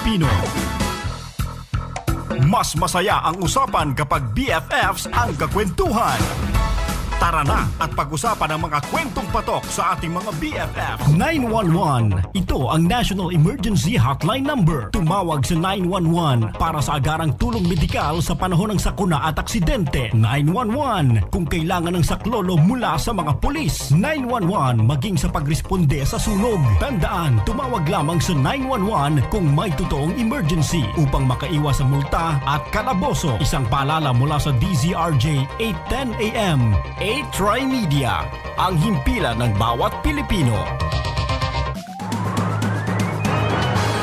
Pilipino. Mas masaya ang usapan kapag BFFs ang kakwentuhan. Tara na at pag-usapan ang mga kwentong patok sa ating mga BFF. 911. Ito ang National Emergency Hotline Number. Tumawag sa 911 para sa agarang tulong medikal sa panahon ng sakuna at aksidente. 911 kung kailangan ng saklolo mula sa mga pulis. 911 maging sa pagresponde sa sunog. Tandaan, tumawag lamang sa 911 kung may totoong emergency upang makaiwas sa multa at kalaboso. Isang paalala mula sa DZRJ 8:10 AM. TriMedia, ang himpilan ng bawat Pilipino.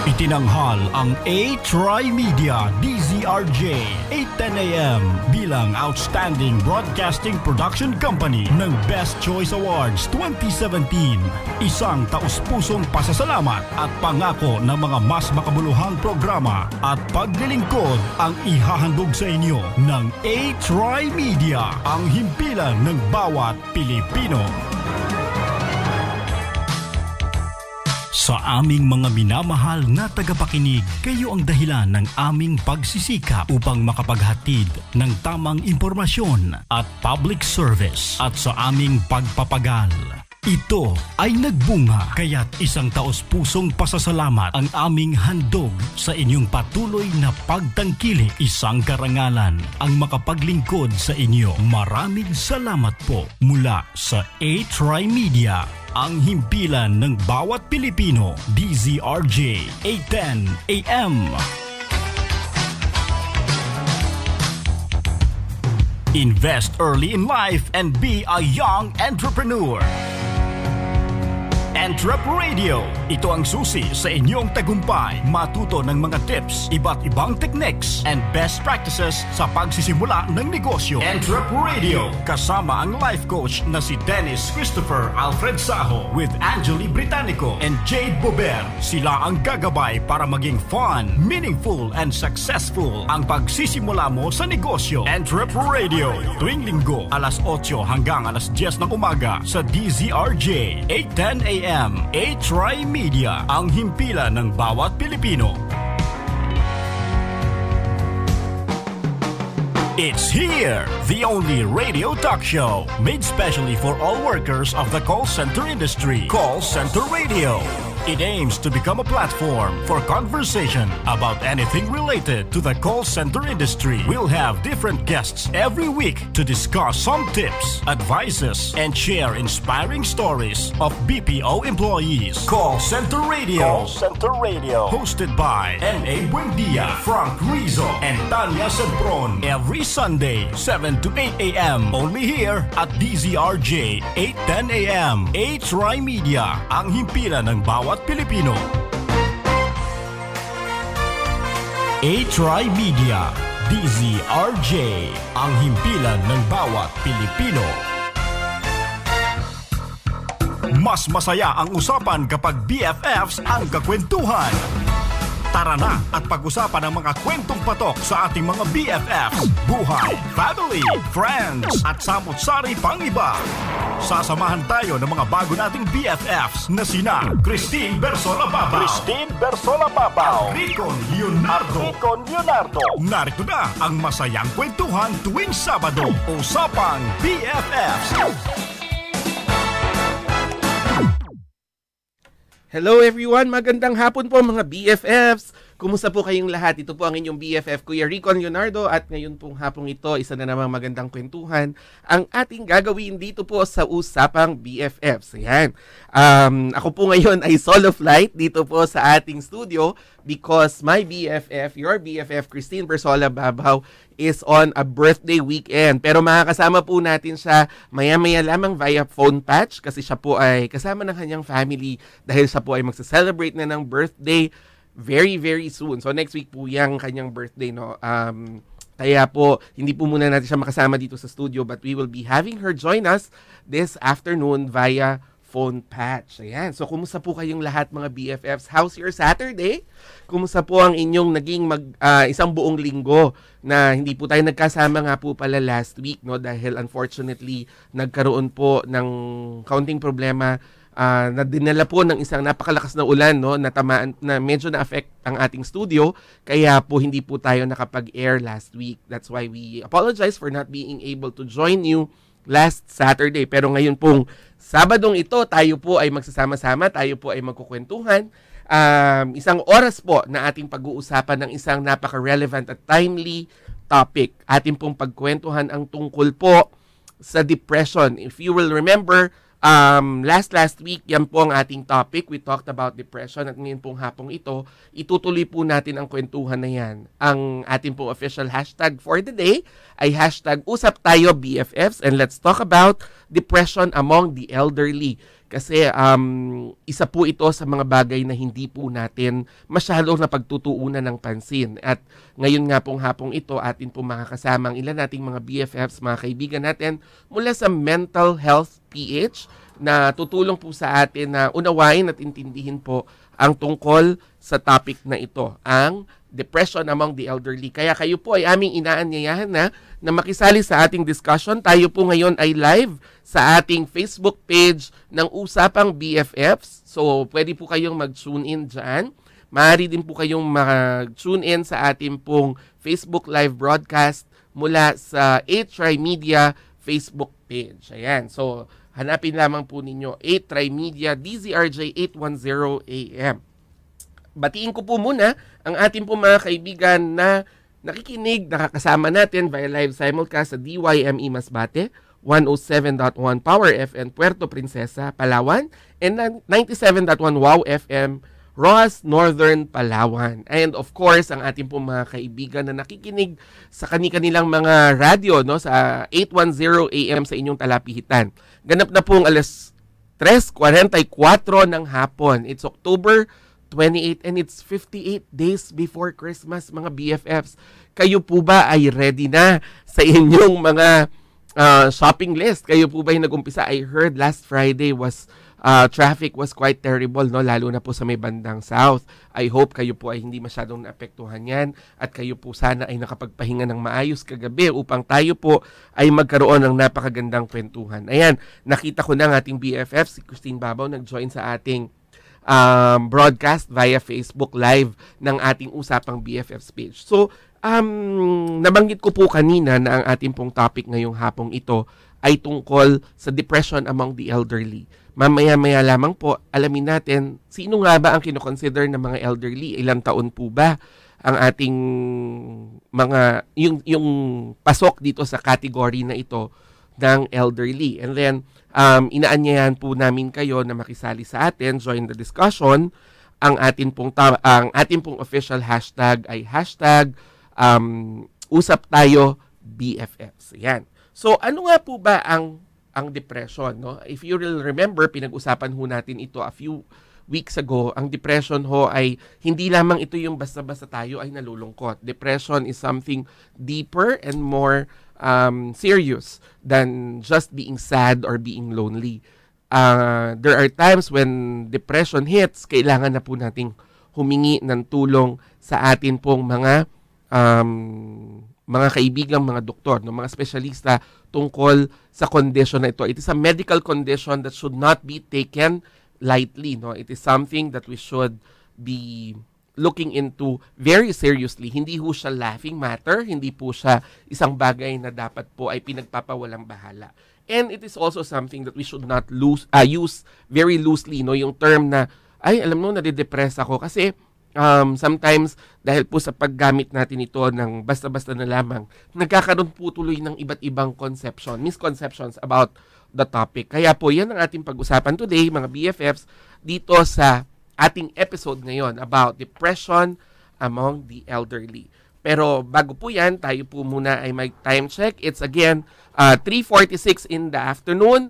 Itinanghal ang TriMedia DZRJ 8:10 AM bilang Outstanding Broadcasting Production Company ng Best Choice Awards 2017. Isang taus-pusong pasasalamat at pangako ng mga mas makabuluhang programa at paglilingkod ang ihahandog sa inyo ng TriMedia, ang himpilan ng bawat Pilipino. Sa aming mga minamahal na tagapakinig, kayo ang dahilan ng aming pagsisikap upang makapaghatid ng tamang impormasyon at public service. At sa aming pagpapagal, ito ay nagbunga, kaya't isang taos-pusong pasasalamat ang aming handog sa inyong patuloy na pagtangkilik. Isang karangalan ang makapaglingkod sa inyo. Maraming salamat po mula sa TriMedia, ang himpilan ng bawat Pilipino. DZRJ 8:10 AM. Invest early in life and be a young entrepreneur. Entrep Radio. Ito ang susi sa inyong tagumpay. Matuto ng mga tips, iba't ibang techniques, and best practices sa pagsisimula ng negosyo. Entrep Radio. Kasama ang life coach na si Dennis Christopher Alfred Saho with Angeli Britannico and Jade Bober. Sila ang gagabay para maging fun, meaningful, and successful ang pagsisimula mo sa negosyo. Entrep Radio. Tuwing linggo, alas 8 hanggang alas 10 ng umaga sa DZRJ 8:10 AM. TriMedia, ang himpilan ng bawat Pilipino. It's here, the only radio talk show made specially for all workers of the call center industry. Call Center Radio. It aims to become a platform for conversation about anything related to the call center industry. We'll have different guests every week to discuss some tips, advices, and share inspiring stories of BPO employees. Call Center Radio. Call Center Radio. Hosted by N.A. Buendia, Frank Rizzo, and Tanya Sempron. Every Sunday, 7 to 8 a.m. Only here at DZRJ 8:10 a.m. TriMedia, ang himpilan ng bawat Pilipino. TriMedia, DZRJ, ang himpilan ng bawat Pilipino. Mas masaya ang usapan kapag BFFs ang kakwentuhan. Tara na at pag-usapan ang mga kwentong patok sa ating mga BFFs, buhay, family, friends, at samot-sari pang iba. Sasamahan tayo ng mga bago nating BFFs na sina Christine Bersola Babaw, Ricon Leonardo. Narito na ang masayang kwentuhan tuwing Sabado. Usapang BFFs. Hello everyone, magandang hapon po mga BFFs. Kumusta po kayong lahat? Ito po ang inyong BFF, Kuya Ricon Leonardo, at ngayon pong hapong ito, isa na namang magandang kwentuhan ang ating gagawin dito po sa Usapang BFFs. Ayan. Ako po ngayon ay solo flight dito po sa ating studio because my BFF, your BFF, Christine Bersola Babaw, is on a birthday weekend. Pero makakasama po natin siya maya-maya lamang via phone patch kasi siya po ay kasama ng kanyang family dahil siya po ay magsa-celebrate na ng birthday very, very soon. So next week po yung kanyang birthday, no? Kaya po, hindi po muna natin siya makasama dito sa studio but we will be having her join us this afternoon via phone patch. Ayan. So, kumusta po kayong lahat mga BFFs? How's your Saturday? Kumusta po ang inyong naging isang buong linggo na hindi po tayo nagkasama nga po pala last week, no? Dahil unfortunately, nagkaroon po ng kaunting problema na dinala po ng isang napakalakas na ulan, no, na tamaan, na medyo na-affect ang ating studio, kaya po hindi po tayo nakapag-air last week. That's why we apologize for not being able to join you last Saturday. Pero ngayon pong Sabadong ito, tayo po ay magsasama-sama, tayo po ay magkukwentuhan. Isang oras po na ating pag-uusapan ng isang napaka-relevant at timely topic. Ating pong pagkwentuhan ang tungkol po sa depression. If you will remember, last week, yan po ang ating topic. We talked about depression at ngayon pong hapong ito, itutuloy po natin ang kwentuhan na yan. Ang ating pong official hashtag for the day ay hashtag Usap Tayo BFFs, and let's talk about depression among the elderly. Kasi isa po ito sa mga bagay na hindi po natin masyadong napagtutuunan ng pansin. At ngayon nga pong hapong ito, atin po makakasama ang ilan nating mga BFFs, mga kaibigan natin mula sa Mental Health PH na tutulong po sa atin na unawain at intindihin po ang tungkol sa topic na ito, ang depression among the elderly. Kaya kayo po ay aming inaanyayahan na makisali sa ating discussion. Tayo po ngayon ay live sa ating Facebook page ng Usapang BFFs. So, pwede po kayong mag-tune in dyan. Maari din po kayong mag-tune in sa ating pong Facebook live broadcast mula sa TriMedia Facebook page. Ayan. So, hanapin lamang po ninyo TriMedia DZRJ 810 AM. Batiin ko po muna ang ating po mga kaibigan na nakikinig, nakakasama natin via live simulcast sa DYME Masbate, 107.1 Power FM Puerto Princesa, Palawan, and 97.1 Wow FM Roas, Northern Palawan. And of course, ang ating po mga kaibigan na nakikinig sa kanilang mga radio, no, sa 810 AM sa inyong talapihitan. Ganap na pong alas 3:44 ng hapon. It's October 28 and it's 58 days before Christmas, mga BFFs. Kayo po ba ay ready na sa inyong mga shopping list? Kayo po ba ay nag-umpisa? I heard last Friday was traffic was quite terrible, no, lalo na po sa may bandang south. I hope kayo po ay hindi masyadong naapektuhan yan at kayo po sana ay nakapagpahinga ng maayos kagabi upang tayo po ay magkaroon ng napakagandang kwentuhan. Ayan, nakita ko na ng ating BFF, si Christine Babaw, nag-join sa ating broadcast via Facebook Live ng ating Usapang BFFs page. So, nabanggit ko po kanina na ang ating pong topic ngayong hapong ito ay tungkol sa depression among the elderly. Mamaya-maya lamang po, alamin natin, sino nga ba ang kinoconsider ng mga elderly? Ilang taon po ba ang ating mga, yung pasok dito sa category na ito ng elderly? And then, inaanyayahan po namin kayo na makisali sa atin, join the discussion. Ang ating pong official hashtag ay hashtag Usap Tayo BFFs. Yan. So, ano nga po ba ang depression, no? If you will remember, pinag-usapan ho natin ito a few weeks ago. Ang depression ho ay hindi lamang ito yung basta-basta tayo ay nalulungkot. Depression is something deeper and more serious than just being sad or being lonely. There are times when depression hits, kailangan na po nating humingi ng tulong sa atin pong mga kaibigang mga doktor, no, mga espesyalista tungkol sa condition na ito. It is a medical condition that should not be taken lightly, no. It is something that we should be looking into very seriously. Hindi ho siya laughing matter, hindi po siya isang bagay na dapat po ay pinagpapawalang bahala. And it is also something that we should not use very loosely, no, yung term na, ay, alam mo, nadidepress ako. Kasi sometimes, dahil po sa paggamit natin ito ng basta-basta na lamang, nagkakaroon po tuloy ng iba't ibang misconceptions about the topic. Kaya po, yan ang ating pag-usapan today, mga BFFs, dito sa ating episode ngayon about depression among the elderly. Pero bago po yan, tayo po muna ay may time check. It's again 3:46 in the afternoon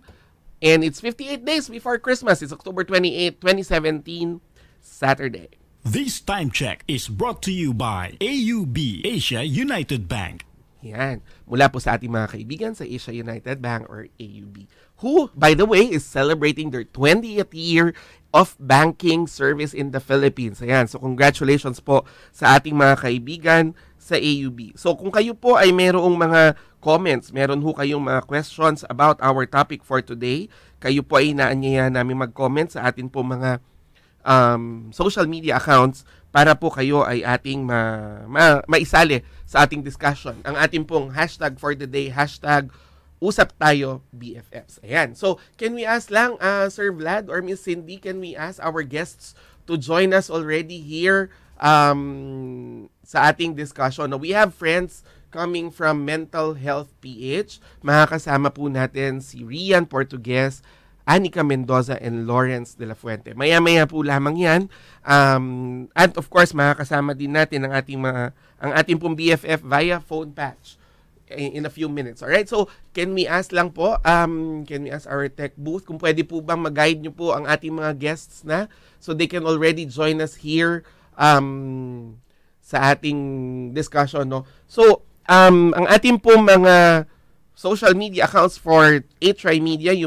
and it's 58 days before Christmas. It's October 28, 2017, Saturday. This time check is brought to you by AUB, Asia United Bank. Yan. Mula po sa ating mga kaibigan sa Asia United Bank or AUB, who, by the way, is celebrating their 20th year of banking service in the Philippines. Ayan. So, congratulations po sa ating mga kaibigan sa AUB. So, kung kayo po ay mayroong mga comments, meron ho kayong mga questions about our topic for today, kayo po ay inaanyayahan namin mag-comment sa atin po mga social media accounts para po kayo ay ating maisali sa ating discussion. Ang ating pong hashtag for the day, hashtag Usap Tayo BFFs. Ayan. So, can we ask lang, Sir Vlad or Miss Cindy, can we ask our guests to join us already here sa ating discussion? Now, we have friends coming from Mental Health PH. Makakasama po natin si Rian Portugues, Anika Mendoza, and Lawrence de la Fuente. Maya-maya po lamang yan. And of course, makakasama din natin ang ating pong BFF via phone patch in a few minutes. Alright? So, can we ask lang po, can we ask our tech booth, kung pwede po bang mag-guide nyo po ang ating mga guests na so they can already join us here sa ating discussion, no? So, ang ating po mga social media accounts for TriMedia, you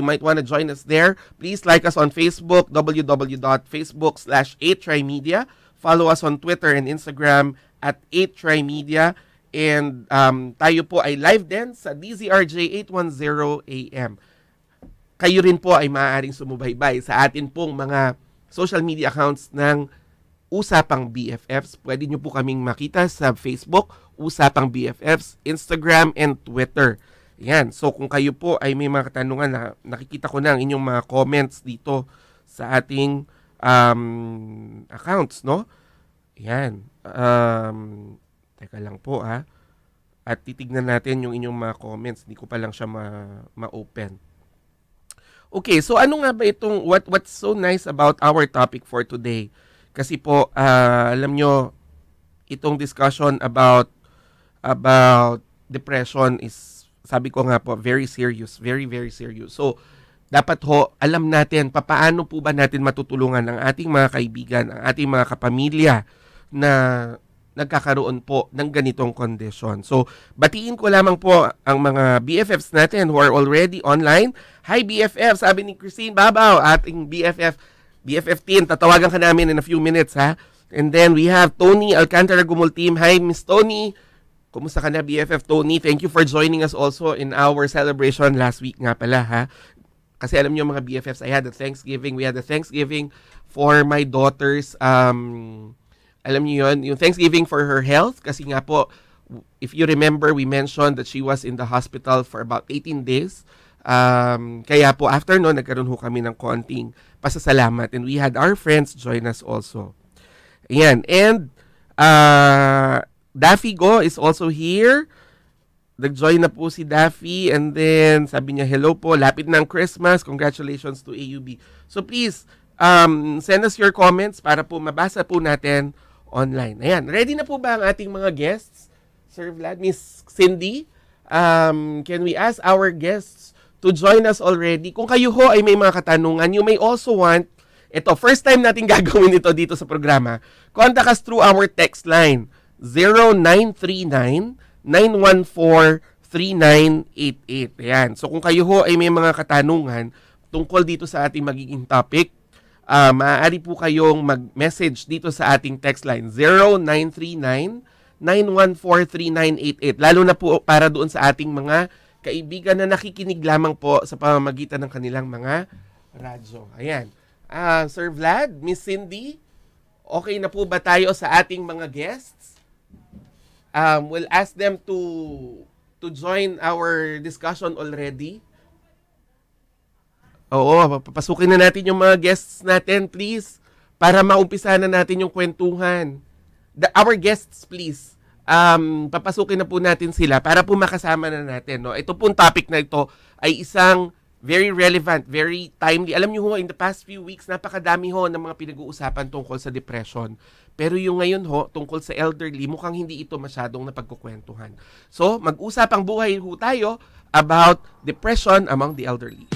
might want to join us there. Please like us on Facebook, www.facebook.com/TriMedia. Follow us on Twitter and Instagram at TriMedia. And tayo po ay live din sa DZRJ 810 AM. Kayo rin po ay maaaring sumubaybay sa atin pong mga social media accounts ng Usapang BFFs. Pwede nyo po kaming makita sa Facebook, Usapang BFFs, Instagram, and Twitter. Yan. So kung kayo po ay may mga katanungan, na nakikita ko na ang inyong mga comments dito sa ating accounts, no? Yan. Teka lang po at titignan natin yung inyong mga comments. Hindi ko pa lang siya ma-open. Okay, so ano nga ba itong what's so nice about our topic for today? Kasi po alam nyo, itong discussion about depression is, sabi ko nga po, very serious, very very serious. So dapat ho alam natin paano po ba natin matutulungan ang ating mga kaibigan, ang ating mga kapamilya na nagkakaroon po ng ganitong kondisyon. So batiin ko lamang po ang mga BFFs natin who are already online. Hi BFF, sabi ni Christine Babaw, ating BFF team, tatawagan ka namin in a few minutes, ha. And then we have Tony Alcantara Gumul team. Hi Miss Tony. Kumusta ka na, BFF Tony? Thank you for joining us also in our celebration last week nga pala, ha? Kasi alam niyo mga BFFs, I had a Thanksgiving. We had a Thanksgiving for my daughters. Alam niyo yun, yung Thanksgiving for her health. Kasi nga po, if you remember, we mentioned that she was in the hospital for about 18 days. Kaya po, after no, nagkaroon ho kami ng konting pasasalamat. And we had our friends join us also. Ayan. And, Daffy Go is also here. Nag-join na po si Daffy. And then, sabi niya, hello po. Lapit na ang Christmas. Congratulations to AUB. So please, send us your comments para po mabasa po natin online. Ayan. Ready na po ba ang ating mga guests? Sir Vlad, Miss Cindy, can we ask our guests to join us already? Kung kayo ho ay may mga katanungan, you may also want, ito, first time natin gagawin ito dito sa programa, contact us through our text line. 0939-914-3988. Ayan. So kung kayo ho ay may mga katanungan tungkol dito sa ating magiging topic, maaari po kayong mag-message dito sa ating text line 0939-914-3988. Lalo na po para doon sa ating mga kaibigan na nakikinig lamang po sa pamamagitan ng kanilang mga radyo. Ayan. Sir Vlad, Miss Cindy, okay na po ba tayo sa ating mga guests? We'll ask them to join our discussion already. Oo, papasukin na natin yung mga guests natin, please, para maumpisa na natin yung kwentuhan. Our guests, please, papasukin na po natin sila para po makasama na natin. No? Ito pong topic na ito ay isang very relevant, very timely. Alam niyo ho, in the past few weeks, napakadami ho ng mga pinag-uusapan tungkol sa depression. Pero yung ngayon ho, tungkol sa elderly, mukhang hindi ito masyadong napagkukwentuhan. So, mag-usapang buhay ho tayo about depression among the elderly.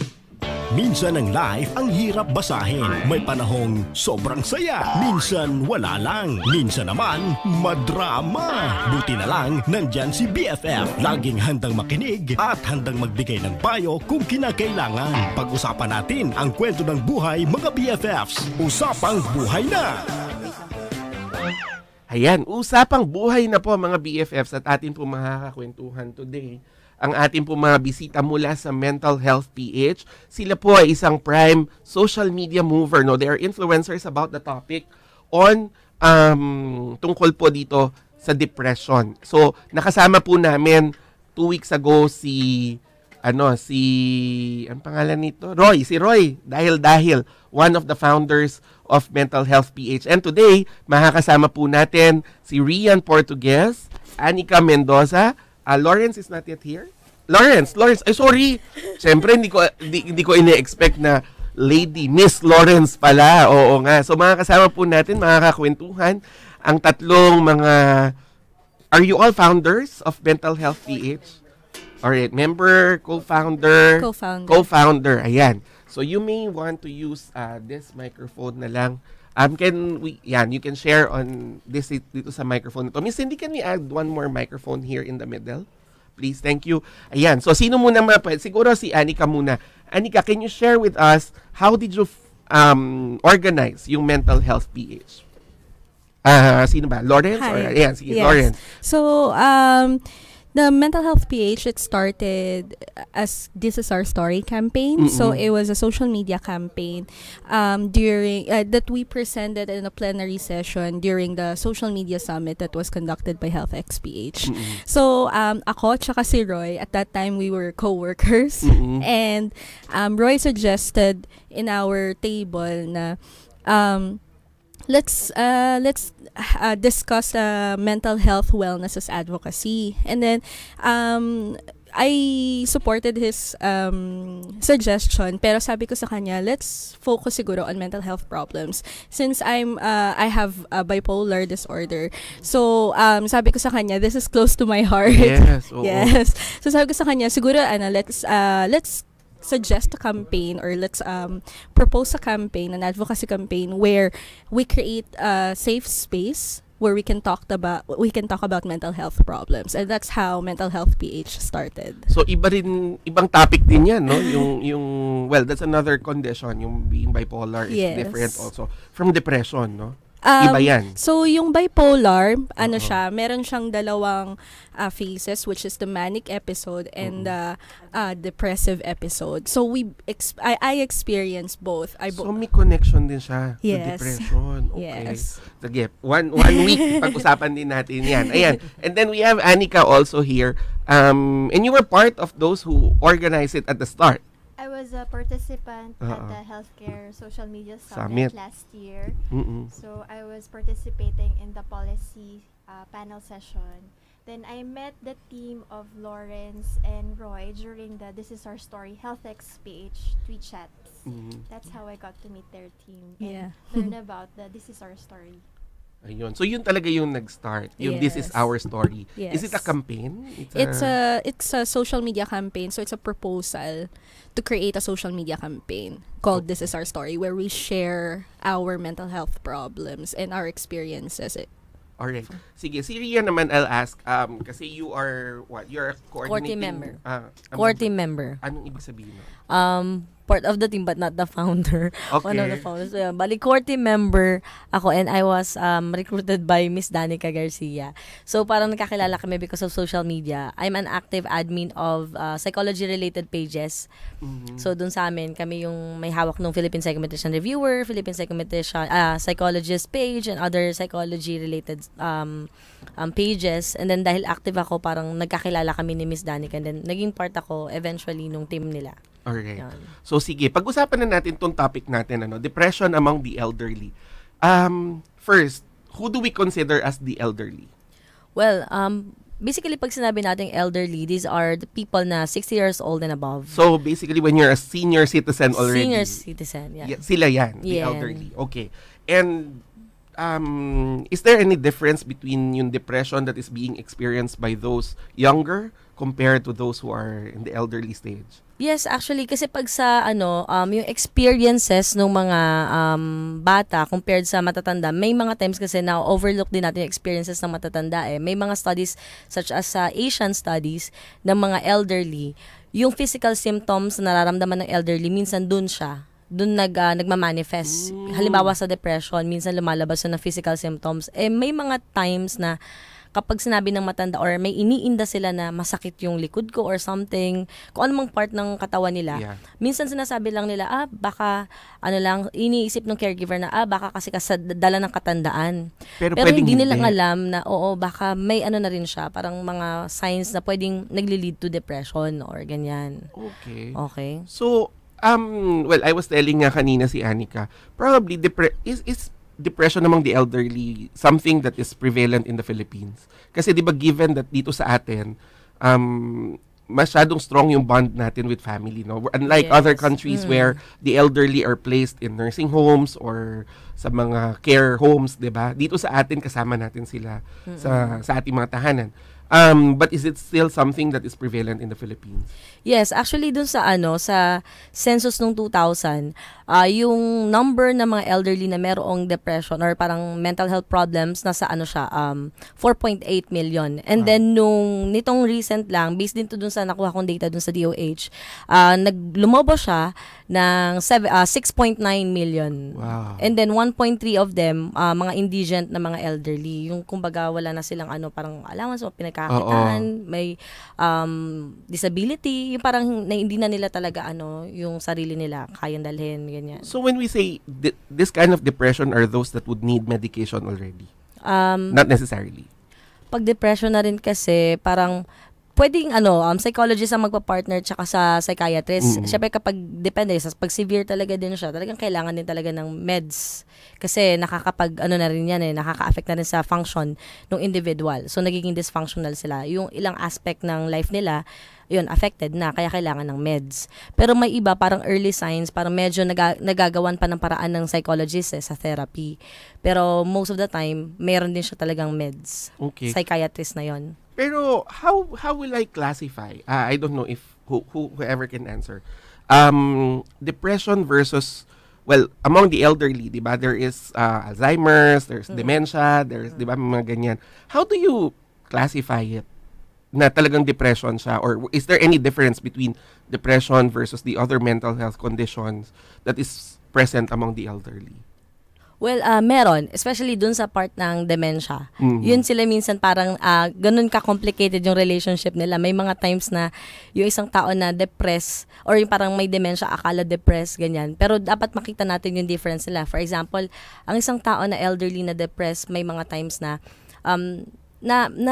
Minsan ang life ang hirap basahin. May panahong sobrang saya. Minsan wala lang. Minsan naman madrama. Buti na lang nandyan si BFF. Laging handang makinig at handang magbigay ng payo kung kinakailangan. Pag-usapan natin ang kwento ng buhay mga BFFs. Usapang buhay na! Ayan, usapang buhay na po mga BFFs at atin po makakakwentuhan today ang ating po mga bisita mula sa Mental Health PH. Sila po ay isang prime social media mover. No? They are influencers about the topic on tungkol po dito sa depression. So, nakasama po namin 2 weeks ago ang pangalan nito? Si Roy. Dahil one of the founders of Mental Health PH. And today, makakasama po natin si Rian Portugues, Anika Mendoza. Lawrence is not yet here. Lawrence, ay sorry. Siyempre, hindi ko ine-expect na Miss Lawrence pala. Oo nga. So, makakasama po natin, makakakwentuhan ang tatlong mga... Are you all founders of Mental Health PH? Alright, member, co-founder. Co-founder, ayan. So, you may want to use this microphone na lang. You can share on this dito sa microphone ito. Miss Cindy, can we add one more microphone here in the middle? Please, thank you. Ayan, so sino muna siguro si Anika muna. Anika, can you share with us how did you organize yung Mental Health PH? Sino ba? Lawrence? Hi. Ayan, sige, yes. Lawrence. So, the Mental Health PH, it started as This Is Our Story campaign. Mm-hmm. So, it was a social media campaign during that we presented in a plenary session during the social media summit that was conducted by Health XPH. Mm-hmm. So, ako tsaka si Roy, at that time we were co-workers. Mm-hmm. And Roy suggested in our table na let's discuss mental health wellness as advocacy. And then I supported his suggestion, pero sabi ko sa kanya, let's focus siguro on mental health problems since I have a bipolar disorder. So sabi ko sa kanya, this is close to my heart. Yes. Yes. So sabi ko sa kanya, siguro let's suggest a campaign, or let's propose a campaign, an advocacy campaign where we create a safe space where we can talk about mental health problems. And that's how Mental Health PH started. So ibang topic din 'yan, no? Yung that's another condition, yung being bipolar is different also from depression, no? Iba yan. So, yung bipolar, meron siyang dalawang phases, which is the manic episode and the depressive episode. So, I experienced both. So, may connection din siya to yes. depression. Okay. Yes. Sige, one week, pag-usapan din natin yan. Ayan. And then, we have Anika also here. And you were part of those who organized it at the start. I was a participant at the Healthcare Social Media Summit last year. Mm-mm. So I was participating in the policy panel session. Then I met the team of Lawrence and Roy during the This Is Our Story Health XPH tweet chats. Mm-hmm. That's how I got to meet their team and learn about the This Is Our Story. Ayun. So yun talaga yung nag-start. Yung This Is Our Story. Yes. Is it a campaign? It's a social media campaign. So it's a proposal to create a social media campaign called This Is Our Story, where we share our mental health problems and our experiences. Alright. Sige, si Ria naman I'll ask, kasi you are, you're a coordinating... Core team member. Anong ibig sabihin mo? Part of the team but not the founder. Okay. One of the founders. So, bali, core team member ako, and I was recruited by Miss Danica Garcia. So, parang nakakilala kami because of social media. I'm an active admin of psychology-related pages. Mm-hmm. So, dun sa amin, kami yung may hawak ng Philippine Psychometrician Reviewer, Philippine Psychometrician Psychologist page, and other psychology-related pages. And then, dahil active ako, parang nagkakilala kami ni Miss Danica, and then naging part ako eventually nung team nila. Alright. So sige, pag-usapan na natin tong topic natin, depression among the elderly. First, who do we consider as the elderly? Well, basically pag sinabi natin elderly, these are the people na 60 years old and above. So basically when you're a senior citizen already. Senior citizen, yeah. Sila yan, the elderly. Okay. And is there any difference between yung depression that is being experienced by those younger compared to those who are in the elderly stage? Yes, actually, kasi pag sa yung experiences ng mga bata compared sa matatanda, may mga times kasi na overlook din natin yung experiences ng matatanda eh. May mga studies such as Asian studies ng mga elderly, yung physical symptoms na nararamdaman ng elderly, minsan dun nagmamanifest. Halimbawa sa depression, minsan lumalabas na physical symptoms. Eh, may mga times na kapag sinabi ng matanda or may iniinda sila na masakit yung likod ko or something, kung anumang part ng katawan nila, minsan sinasabi lang nila, baka, iniisip ng caregiver na, baka kasi dala ng katandaan. Pero hindi nilang alam na, baka may na rin siya, parang mga signs na pwedeng nagli-lead to depression or ganyan. Okay. So, well, I was telling nga kanina si Anika, probably is depression among the elderly something that is prevalent in the Philippines? Kasi 'di ba, given that dito sa atin, masyadong strong yung bond natin with family, no? Unlike other countries where the elderly are placed in nursing homes or sa mga care homes, 'di ba? Dito sa atin kasama natin sila sa ating mga tahanan. But is it still something that is prevalent in the Philippines? Yes, actually dun sa sa census nung 2000, yung number ng mga elderly na merong depression or parang mental health problems nasa 4.8 million. And then nitong recent lang, based din to dun sa nakuha kong data dun sa DOH, naglumobo siya ng 6.9 million. Wow. And then 1.3 of them mga indigent na mga elderly, yung kumbaga wala na silang parang allowance o pinagkakitaan, may disability, yung parang hindi na nila talaga yung sarili nila kayang dalhin, ganyan. So when we say this kind of depression are those that would need medication already? Not necessarily. Pag depression na rin kasi parang pwedeng psychologist ang magpa-partner tsaka sa psychiatrist. Syempre kapag depende, pag severe talaga din siya, talagang kailangan din talaga ng meds. Kasi nakakapag na rin yan nakaka-affect na rin sa function ng individual. So nagiging dysfunctional sila. Yung ilang aspect ng life nila, yun, affected na, kaya kailangan ng meds. Pero may iba, parang early signs, parang medyo nagagawan pa ng paraan ng psychologist sa therapy. Pero most of the time, meron din siya talagang meds. Okay. Psychiatrist na yon. Pero how will I classify? I don't know if whoever can answer. Depression versus, well, among the elderly, di ba, there is Alzheimer's, there's dementia, there's, di ba, mga ganyan. How do you classify it? Na talagang depression siya, or is there any difference between depression versus the other mental health conditions that is present among the elderly? Well, meron, especially dun sa part ng dementia. Yun sila minsan parang ganun ka-complicated yung relationship nila. May mga times na yung isang tao na depressed or yung parang may dementia, akala depressed, ganyan. Pero dapat makita natin yung difference nila. For example, ang isang tao na elderly na depressed, may mga times na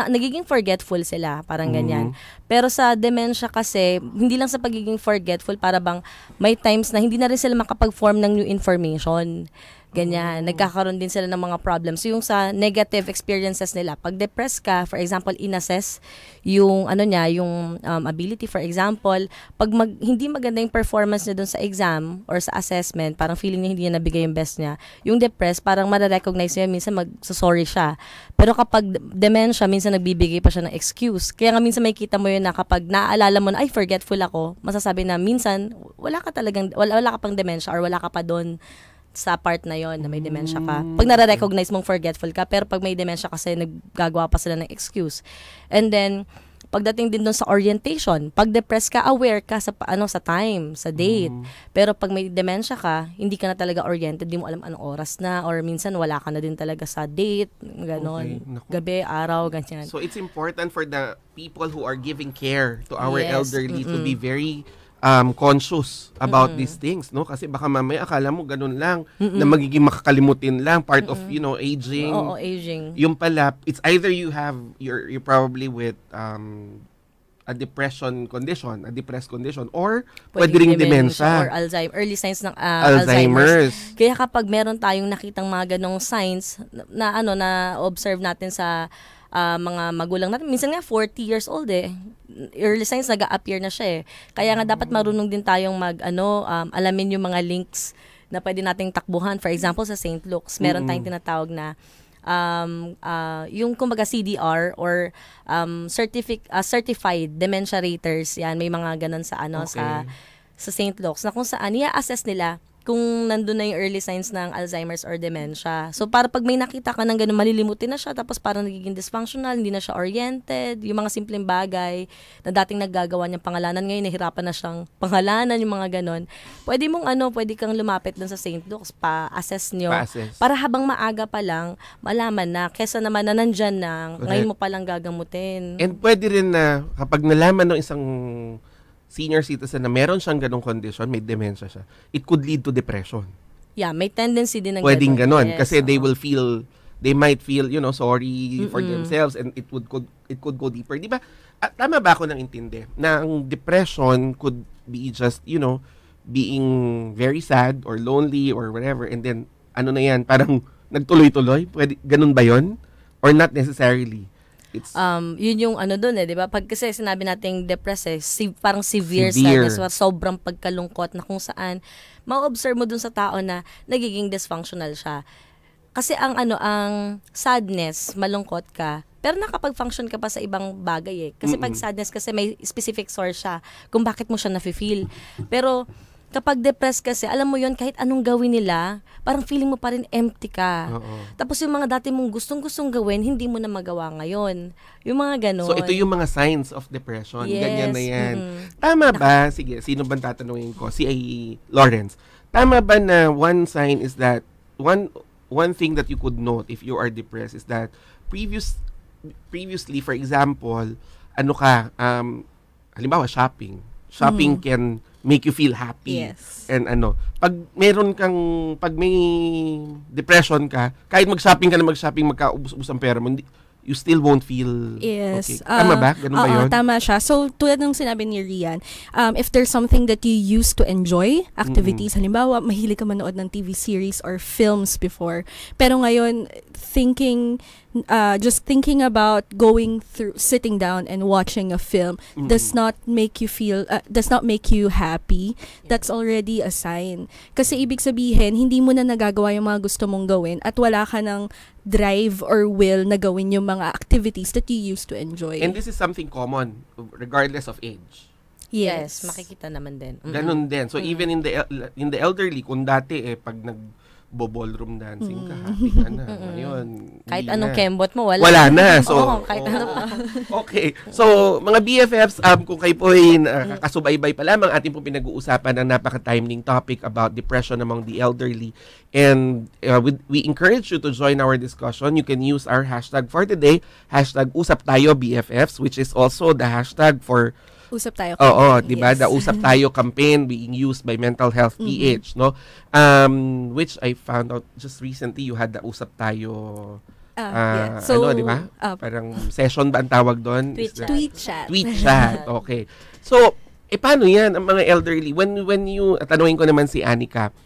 nagiging forgetful sila, parang ganyan. Pero sa dementia kasi, hindi lang sa pagiging forgetful, para bang may times na hindi na rin sila makapag-form ng new information. Ganyan. Nagkakaroon din sila ng mga problems. So, yung sa negative experiences nila, pag depressed ka, for example, inassess yung yung ability, for example, pag hindi maganda yung performance niya dun sa exam or sa assessment, parang feeling niya hindi niya nabigay yung best niya. Yung depressed, parang mare-recognize niya, minsan sorry siya. Pero kapag dementia, minsan nagbibigay pa siya ng excuse. Kaya nga minsan may kita mo yun na kapag naaalala mo na, ay, forgetful ako, masasabi na minsan, wala ka pang dementia or wala ka pa doon sa part na yon na may dementia ka. Pag nare-recognize mong forgetful ka, pero pag may dementia kasi naggagawa pa sila ng excuse. And then, pagdating din doon sa orientation, pag depressed ka, aware ka sa sa time, sa date. Pero pag may dementia ka, hindi ka na talaga oriented, hindi mo alam anong oras na, or minsan wala ka na din talaga sa date, ganon. Okay. Gabi, araw, ganyan. So it's important for the people who are giving care to our elderly to be very conscious about these things, no? Kasi baka mamaya akala mo ganun lang, na magiging makakalimutin lang, part of, aging. Oo, aging. Yung pala, it's either you're probably with a depression condition, a depressed condition, or pwede ring dementia. Or Alzheimer, early signs ng Alzheimer's. Kaya kapag meron tayong nakitang mga ganong signs na na observe natin sa mga magulang natin, minsan nga 40 years old early signs nag-a-appear na siya Kaya nga dapat marunong din tayong alamin yung mga links na pwede nating takbuhan. For example, sa St. Luke's, meron tayong tinatawag na yung kumbaga CDR or certified dementia raters. Yan, may mga ganun sa sa St. Luke's na kung saan i-assess nila kung nandun na yung early signs ng Alzheimer's or dementia. So, para pag may nakita ka ng ganun, malilimutin na siya, tapos parang nagiging dysfunctional, hindi na siya oriented, yung mga simpleng bagay na dating naggagawa niyang pangalanan, ngayon nahirapan na siyang pangalanan, yung mga ganun. Pwede kang lumapit dun sa St. Luke's, pa-assess nyo, para habang maaga pa lang, malaman na, kesa naman na nandyan na, ngayon mo palang gagamutin. And pwede rin na, kapag nalaman ng isang senior citizen na meron siyang ganong condition, may dementia siya, it could lead to depression. Yeah, may tendency din ng pwedeng ganon. Yes, kasi they might feel, sorry for themselves, and it could go deeper. Di ba? Tama ba ako nang intindi? Na ang depression could be just, being very sad or lonely or whatever, and then, parang nagtuloy-tuloy? Pwede, ganun ba yun? Or not necessarily? It's yun yung doon di ba? Pag kasi sinabi nating depressed, parang severe sadness, sobrang pagkalungkot na kung saan ma-observe mo dun sa tao na nagiging dysfunctional siya. Kasi ang sadness, malungkot ka, pero nakapag-function ka pa sa ibang bagay Kasi pag sadness kasi may specific source siya kung bakit mo siya nafe-feel. Pero kapag depressed kasi, alam mo yon, kahit anong gawin nila, parang feeling mo pa rin empty ka. Tapos yung mga dati mong gustong-gustong gawin, hindi mo na magawa ngayon. Yung mga ganon. So ito yung mga signs of depression. Yes. Ganyan na yan. Tama ba? Sige, sino bang tatanungin ko? Si Lawrence. Tama ba na one sign is that, one thing that you could note if you are depressed is that previously, for example, halimbawa shopping. Shopping can make you feel happy. Yes. And pag may depression ka, kahit mag-shopping ka na magkaubos-ubos ang pera mo, you still won't feel okay. Tama ba? Ganun ba yun? Tama siya. So, tulad ng sinabi ni Rian, if there's something that you used to enjoy, activities, halimbawa, mahilig ka manood ng TV series or films before, pero ngayon, just thinking about sitting down and watching a film does not make you happy. That's already a sign. Kasi ibig sabihin, hindi mo na nagagawa yung mga gusto mong gawin at wala ka ng drive or will na gawin yung mga activities that you used to enjoy. And this is something common regardless of age. Yes, makikita naman din. Ganun din. So even in the elderly, kung dati pag ballroom dancing ka, happy ka na. Ngayon, kahit anong kembot mo, wala. Wala na. So, kahit ano pa. Okay. So, mga BFFs, kung kayo po ay kakasubaybay pa lamang, ating po pinag-uusapan ng napaka-timing topic about depression among the elderly. And we encourage you to join our discussion. You can use our hashtag for today, #UsapTayoBFFs, which is also the hashtag for Usap Tayo campaign. Oo, di ba? The Usap Tayo campaign being used by Mental Health PH, no? Which I found out just recently, you had the Usap Tayo So, di ba? Parang session ba ang tawag doon? Tweet chat. Tweet chat, okay. So, paano yan ang mga elderly? When you, tanungin ko naman si Anika,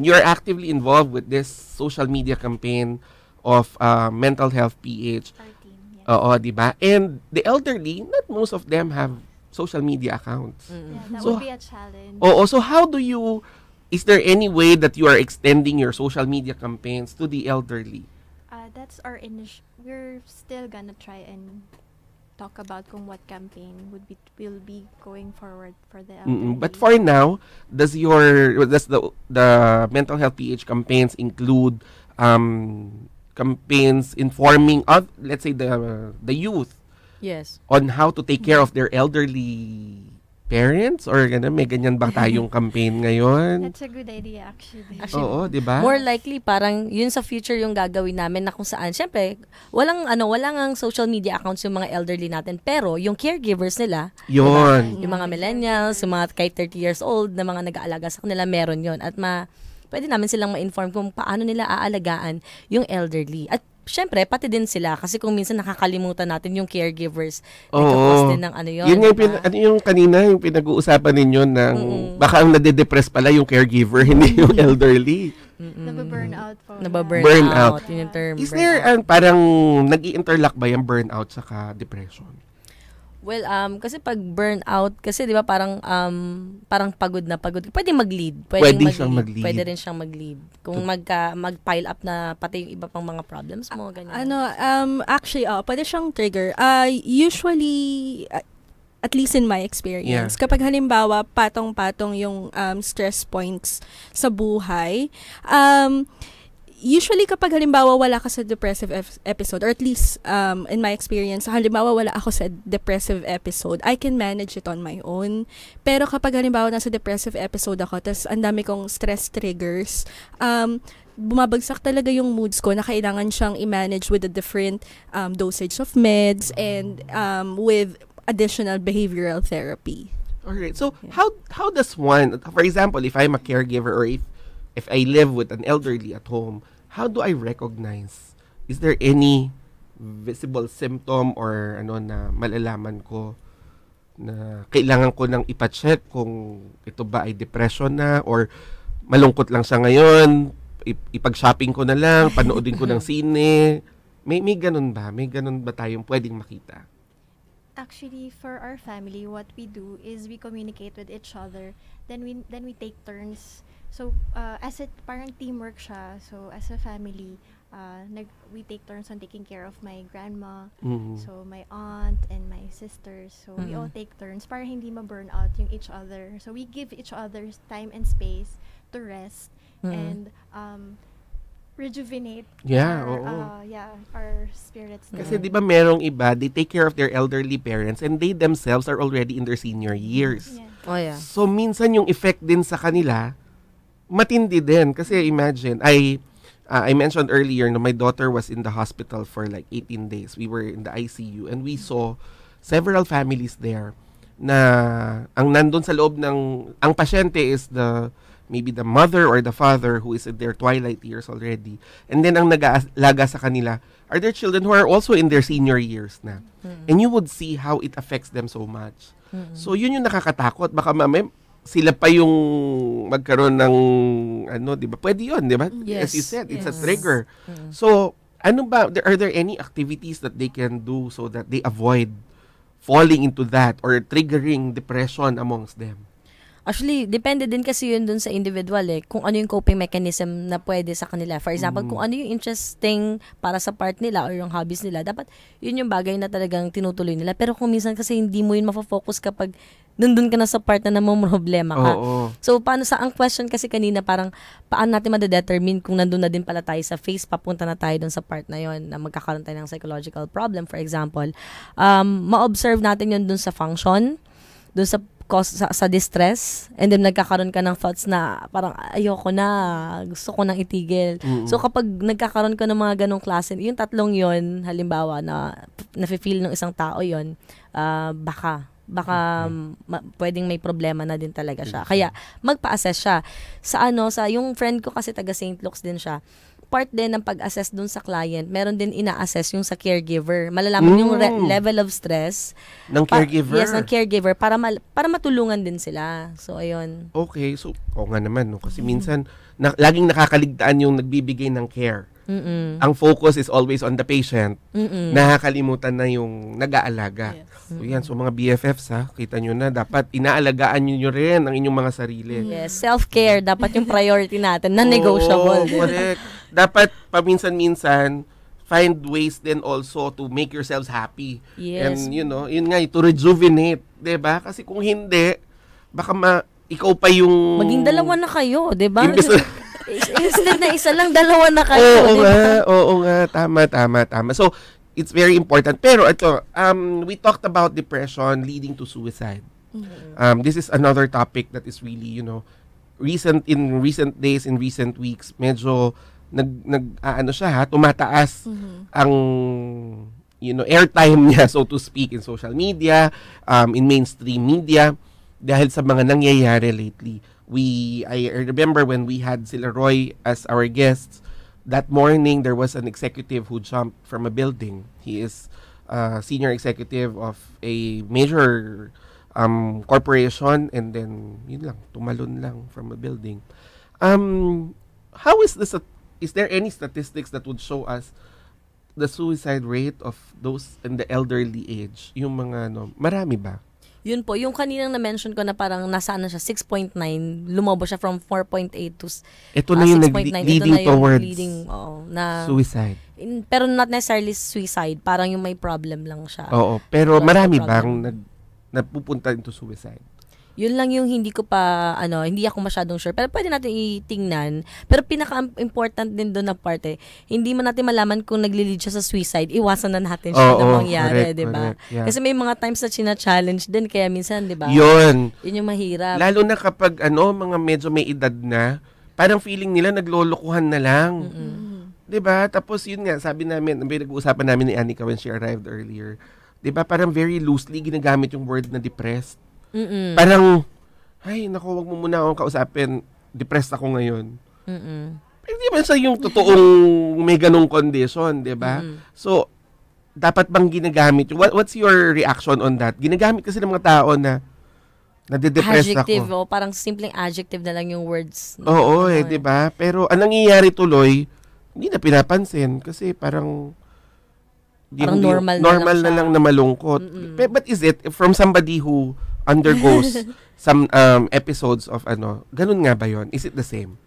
you're actively involved with this social media campaign of Mental Health PH. Oo, di ba? And the elderly, not most of them have social media accounts. Yeah, that would be a challenge. So how do you, is there any way that you are extending your social media campaigns to the elderly? That's our we're still gonna try and talk about what campaign will be going forward for the elderly. But for now, does the Mental Health PH campaigns include campaigns informing of, let's say, the youth, yes, on how to take care of their elderly parents, or may ganyan ba tayong campaign ngayon? That's a good idea actually. Oo, di ba? More likely parang yun sa future yung gagawin namin, na kung saan syempre walang ang social media accounts yung mga elderly natin, pero yung caregivers nila, yun, diba? Yung mga millennials, yung mga kahit 30 years old na mga nag-aalaga sa kanila, meron yun, at pwede namin silang ma-inform kung paano nila aalagaan yung elderly. At syempre, pati din sila, kasi kung minsan nakakalimutan natin yung caregivers, nagkakos din ng yun. Yun yung kanina, yung pinag-uusapan ninyo ng baka ang nade-depress pala yung caregiver, hindi yung elderly. Nababurnout po. Nababurnout, yun yung term. Is there, parang nag-i-interlock ba yung burnout saka depression? Well, kasi pag burnout, kasi di ba parang pagod na pagod. Pwede mag-lead. Pwede rin siyang mag-lead. Kung mag-pile up na pati yung iba pang mga problems mo, ganyan. Actually, pwede siyang trigger. Usually, at least in my experience. Yeah. Kapag halimbawa, patong-patong yung stress points sa buhay, usually kapag halimbawa wala ka sa depressive episode, or at least in my experience, halimbawa wala ako sa depressive episode, I can manage it on my own. Pero kapag halimbawa nasa depressive episode ako, tas ang dami kong stress triggers, bumabagsak talaga yung moods ko na kailangan siyang i-manage with a different dosage of meds and with additional behavioral therapy. Alright. So, how does one, for example, if I'm a caregiver or if I live with an elderly at home, how do I recognize? Is there any visible symptom or na malalaman ko na kailangan ko nang ipa-check kung ito ba ay depression na or malungkot lang siya ngayon, ipag-shopping ko na lang, panoodin ko ng sine. May ganun ba? May ganun ba tayong pwedeng makita? Actually, for our family, what we do is we communicate with each other. Then we take turns. So, as parang teamwork siya. So, as a family, we take turns on taking care of my grandma, so my aunt and my sisters. So, we all take turns para hindi ma-burn out yung each other. So, we give each other time and space to rest and rejuvenate our spirits. Kasi di ba merong iba, they take care of their elderly parents and they themselves are already in their senior years. Yeah. Oh, yeah. So, minsan yung effect din sa kanila, matindi din. Kasi imagine, I mentioned earlier na my daughter was in the hospital for like 18 days. We were in the ICU and we saw several families there na ang nandun sa loob ang pasyente is maybe the mother or the father who is in their twilight years already. And then ang nag-aalaga sa kanila are their children who are also in their senior years na. And you would see how it affects them so much. So yun yung nakakatakot. Baka sila pa yung magkaroon ng di ba? Pwede yun, di ba? Yes. As you said, it's a trigger. So, are there any activities that they can do so that they avoid falling into that or triggering depression amongst them? Actually, depende din kasi yun dun sa individual kung ano yung coping mechanism na pwede sa kanila. For example, kung ano yung interesting para sa part nila or yung hobbies nila, dapat yun yung bagay na talagang tinutuloy nila. Pero kung minsan kasi hindi mo yun mafo-focus kapag nandun ka na sa part na namumroblema ka. So, ang question kasi kanina parang paano natin ma-determine kung nandun na din pala tayo sa phase, papunta na tayo dun sa part na yun na magkakaroon tayo ng psychological problem, for example. Ma-observe natin yun dun sa function, dun sa sa distress, and then nagkakaroon ka ng thoughts na parang ayoko na, gusto ko nang itigil. So kapag nagkakaroon ka ng mga ganong klase, yung tatlong yon halimbawa na nafe-feel ng isang tao yon, baka pwedeng may problema na din talaga siya. Kaya magpa-assess siya. Sa yung friend ko kasi taga St. Luke's din siya. Part din ng pag-assess dun sa client, meron din ina-assess yung sa caregiver. Malalaman yung level of stress ng caregiver. Yes, ng caregiver para matulungan din sila. So ayun. Okay, so nga naman no kasi minsan laging nakakaligtaan yung nagbibigay ng care. Ang focus is always on the patient. Nakakalimutan na yung nag-aalaga. Yes. So yan, so mga BFFs kita nyo na, dapat inaalagaan nyo rin ang inyong mga sarili. Yes, self-care, dapat yung priority natin, non-negotiable. Correct. Dapat paminsan-minsan, find ways then also to make yourselves happy. Yes. And yun nga, to rejuvenate. Diba? Kasi kung hindi, baka ikaw pa yung... Maging dalawa na kayo, diba? Instead na isa lang, dalawa na kayo. Oo nga. Tama. So, it's very important. Pero ito, we talked about depression leading to suicide. This is another topic that is really, in recent days, in recent weeks, medyo tumataas ang airtime niya, so to speak, in social media, in mainstream media, dahil sa mga nangyayari lately. I remember when we had sila Roy as our guests, that morning there was an executive who jumped from a building. He is senior executive of a major corporation, and then tumalon lang from a building. How is this? Is there any statistics that would show us the suicide rate of those in the elderly age? Yung mga marami ba? Yun po, yung kaninang na-mention ko na parang nasaan na siya, 6.9, lumobo siya from 4.8 to ito na yung leading towards suicide. Pero not necessarily suicide, parang yung may problem lang siya. Oo, pero marami bang na pupunta into suicide. Yun lang yung hindi ko pa, hindi ako masyadong sure. Pero pwede natin itingnan. Pero pinaka-important din doon na parte, hindi man natin malaman kung nagli-lead siya sa suicide, iwasan na natin siya na mangyari, di ba? Yeah. Kasi may mga times na china-challenge din, kaya minsan, di ba? Yun yung mahirap. Lalo na kapag, mga medyo may edad na, parang feeling nila naglolokohan na lang. Di ba? Tapos yun nga, sabi namin, nag-uusapan namin ni Anika when she arrived earlier, di ba? Parang very loosely ginagamit yung word na depressed. Parang, ay, naku, wag mo muna akong kausapin. Depressed ako ngayon. Pero di ba sa yung totoong may ganong condition, di ba? So, dapat bang ginagamit? What's your reaction on that? Ginagamit kasi ng mga tao na nade-depress adjective, ako. Parang simpleng adjective na lang yung words. Oo, di ba? Pero anong nangyayari tuloy, hindi na pinapansin kasi parang normal na lang na malungkot. But is it from somebody who undergoes some episodes of ganun nga ba yon? Is it the same?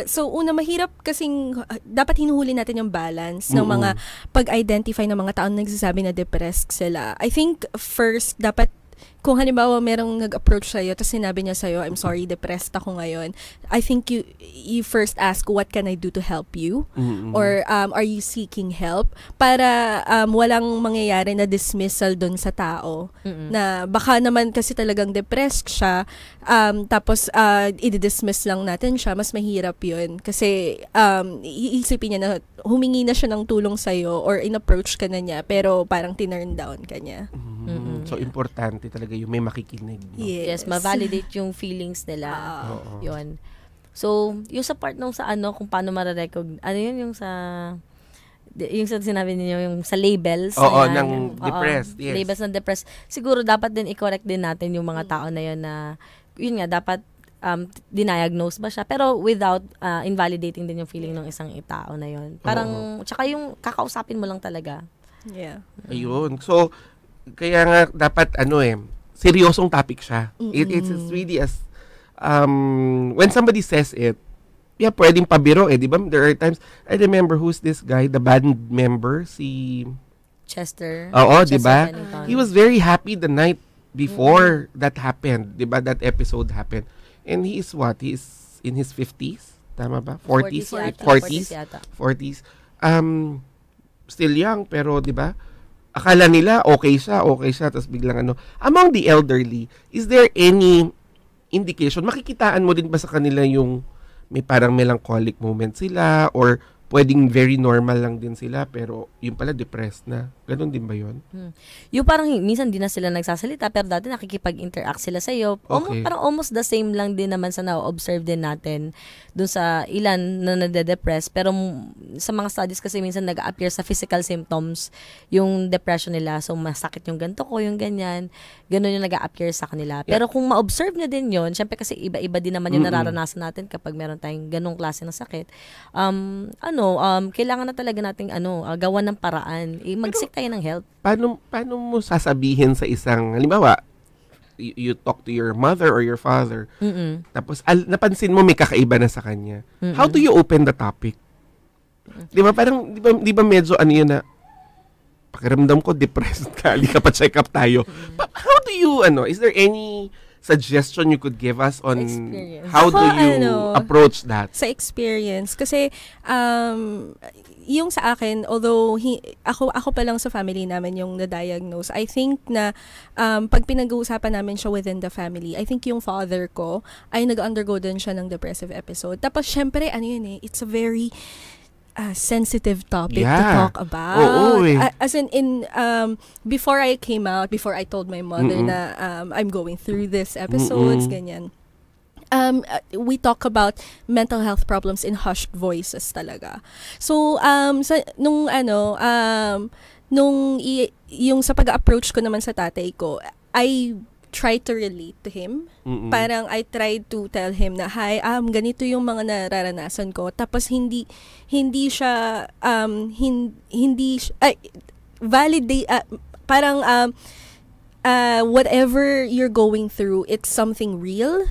So una, mahirap kasing dapat hinuhuli natin yung balance ng mga pag-identify ng mga taong nagsasabi na depressed sila. I think first dapat kung halimbawa merong nag-approach sa'yo tapos sinabi niya sa'yo, I'm sorry, depressed ako ngayon, I think you first ask, what can I do to help you? Or are you seeking help? Para walang mangyayari na dismissal dun sa tao. Na baka naman kasi talagang depressed siya, tapos i-dismiss lang natin siya, mas mahirap yun. Kasi iisipin niya na humingi na siya ng tulong sa'yo or in-approach ka na niya, pero parang tinurn down ka niya. So, importante talaga yung may makikinig. No? Yes, ma-validate yung feelings nila. Yun. So, yung sa part nung sa kung paano mararecognize, yung sa sinabi niyo, yung sa labels. Ng depressed. Yes. Labels ng depressed. Siguro dapat din i-correct din natin yung mga tao na yun na, yun nga, dapat diniagnose ba siya, pero without invalidating din yung feeling ng isang tao na yun. Parang, tsaka yung kakausapin mo lang talaga. Yeah. Ayun. So, kaya nga dapat seryosong topic siya. It's really as when somebody says it, pwedeng pabiro di ba? There are times, I remember who's this guy, the band member, si Chester. Oo, di ba? He was very happy the night before that happened, di ba? That episode happened. And he is what? He is in his 50s? Tama ba? 40s? 40s. Still young, pero di ba? Akala nila okay siya, tapos biglang Among the elderly, is there any indication, makikitaan mo din ba sa kanila yung may parang melancholic moment sila, or pwedeng very normal lang din sila, pero yung pala depressed na? Ganon din ba yun? Yung parang minsan di na sila nagsasalita, pero dati nakikipag-interact sila sa'yo. Okay. Parang almost the same lang din naman sa na-observe din natin dun sa ilan na nade-depress. Pero sa mga studies kasi minsan nag-appear sa physical symptoms yung depression nila. So masakit yung ganito ko, yung ganyan. Ganon yung nag-appear sa kanila. Pero kung ma-observe nyo din yun, syempre kasi iba-iba din naman yung nararanasan natin kapag meron tayong ganong klase ng sakit. Kailangan na talaga nating gawan ng paraan. Mag-seek tayo ng help. Paano mo sasabihin sa isang, halimbawa, you talk to your mother or your father, tapos napansin mo may kakaiba na sa kanya. How do you open the topic? Di ba, parang, di ba medyo yun na, pakiramdam ko, depressed ka, di ka pa check up tayo. How do you, is there any suggestion you could give us on how do you approach that? Sa experience. Kasi, yung sa akin, although ako pa lang sa family namin yung na-diagnose, I think na pag pinag-uusapan namin siya within the family, I think yung father ko ay nag-undergo din siya ng depressive episode. Tapos, syempre, it's a very sensitive topic to talk about. As in before I came out, before I told my mother na I'm going through this episodes, ganyan. We talk about mental health problems in hushed voices talaga. So, yung sa pag-approach ko naman sa tatay ko, I try to relate to him. Parang I tried to tell him na, hi, ganito yung mga nararanasan ko. Tapos hindi siya validate, parang whatever you're going through, it's something real,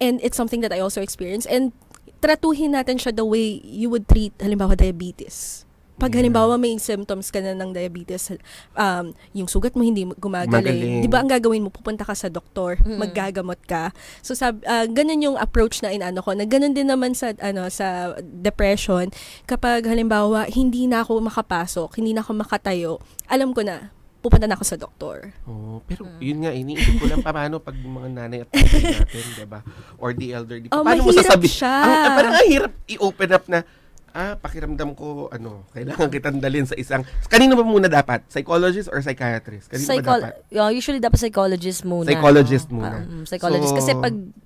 and it's something that I also experience. And tratuhin natin siya the way you would treat, halimbawa, diabetes. Pag halimbawa may symptoms ka na ng diabetes, yung sugat mo hindi gumagaling. Di ba ang gagawin mo, pupunta ka sa doktor, maggagamot ka. So ganun yung approach na inano ko. Na ganun din naman sa sa depression. Kapag halimbawa hindi na ako makapasok, hindi na ako makatayo, alam ko na pupunta na ako sa doktor. Pero yun nga, iniisip ko lang paano pag mga nanay at tatay natin, diba? Or the elderly. Paano mo sasabihin? Parang hirap i-open up na, pakiramdam ko, kailangan kitang dalhin sa isang, kanino ba muna dapat? Psychologist or psychiatrist? Kanino ba dapat? Usually dapat psychologist muna. Psychologist muna. Psychologist. Kasi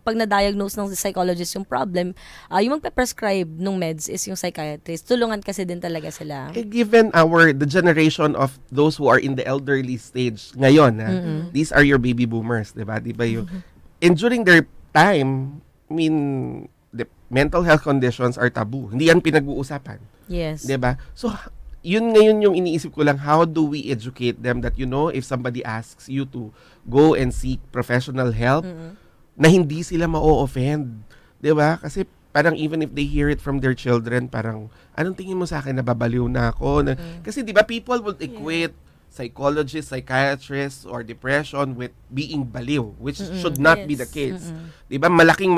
pag na-diagnose ng psychologist yung problem, yung magpe-prescribe ng meds is yung psychiatrist. Tulungan kasi din talaga sila. Given the generation of those who are in the elderly stage ngayon, these are your baby boomers, diba? Diba yung, and during their time, the mental health conditions are taboo. Hindi yan pinag-uusapan. Yes. Diba? So, yun ngayon yung iniisip ko lang, how do we educate them that, if somebody asks you to go and seek professional help, na hindi sila ma-offend. Diba? Kasi parang even if they hear it from their children, parang, anong tingin mo sa akin, nababaliw na ako? Kasi diba, people would equate psychologists, psychiatrists, or depression with being baliw, which should not be the case. Diba? Malaking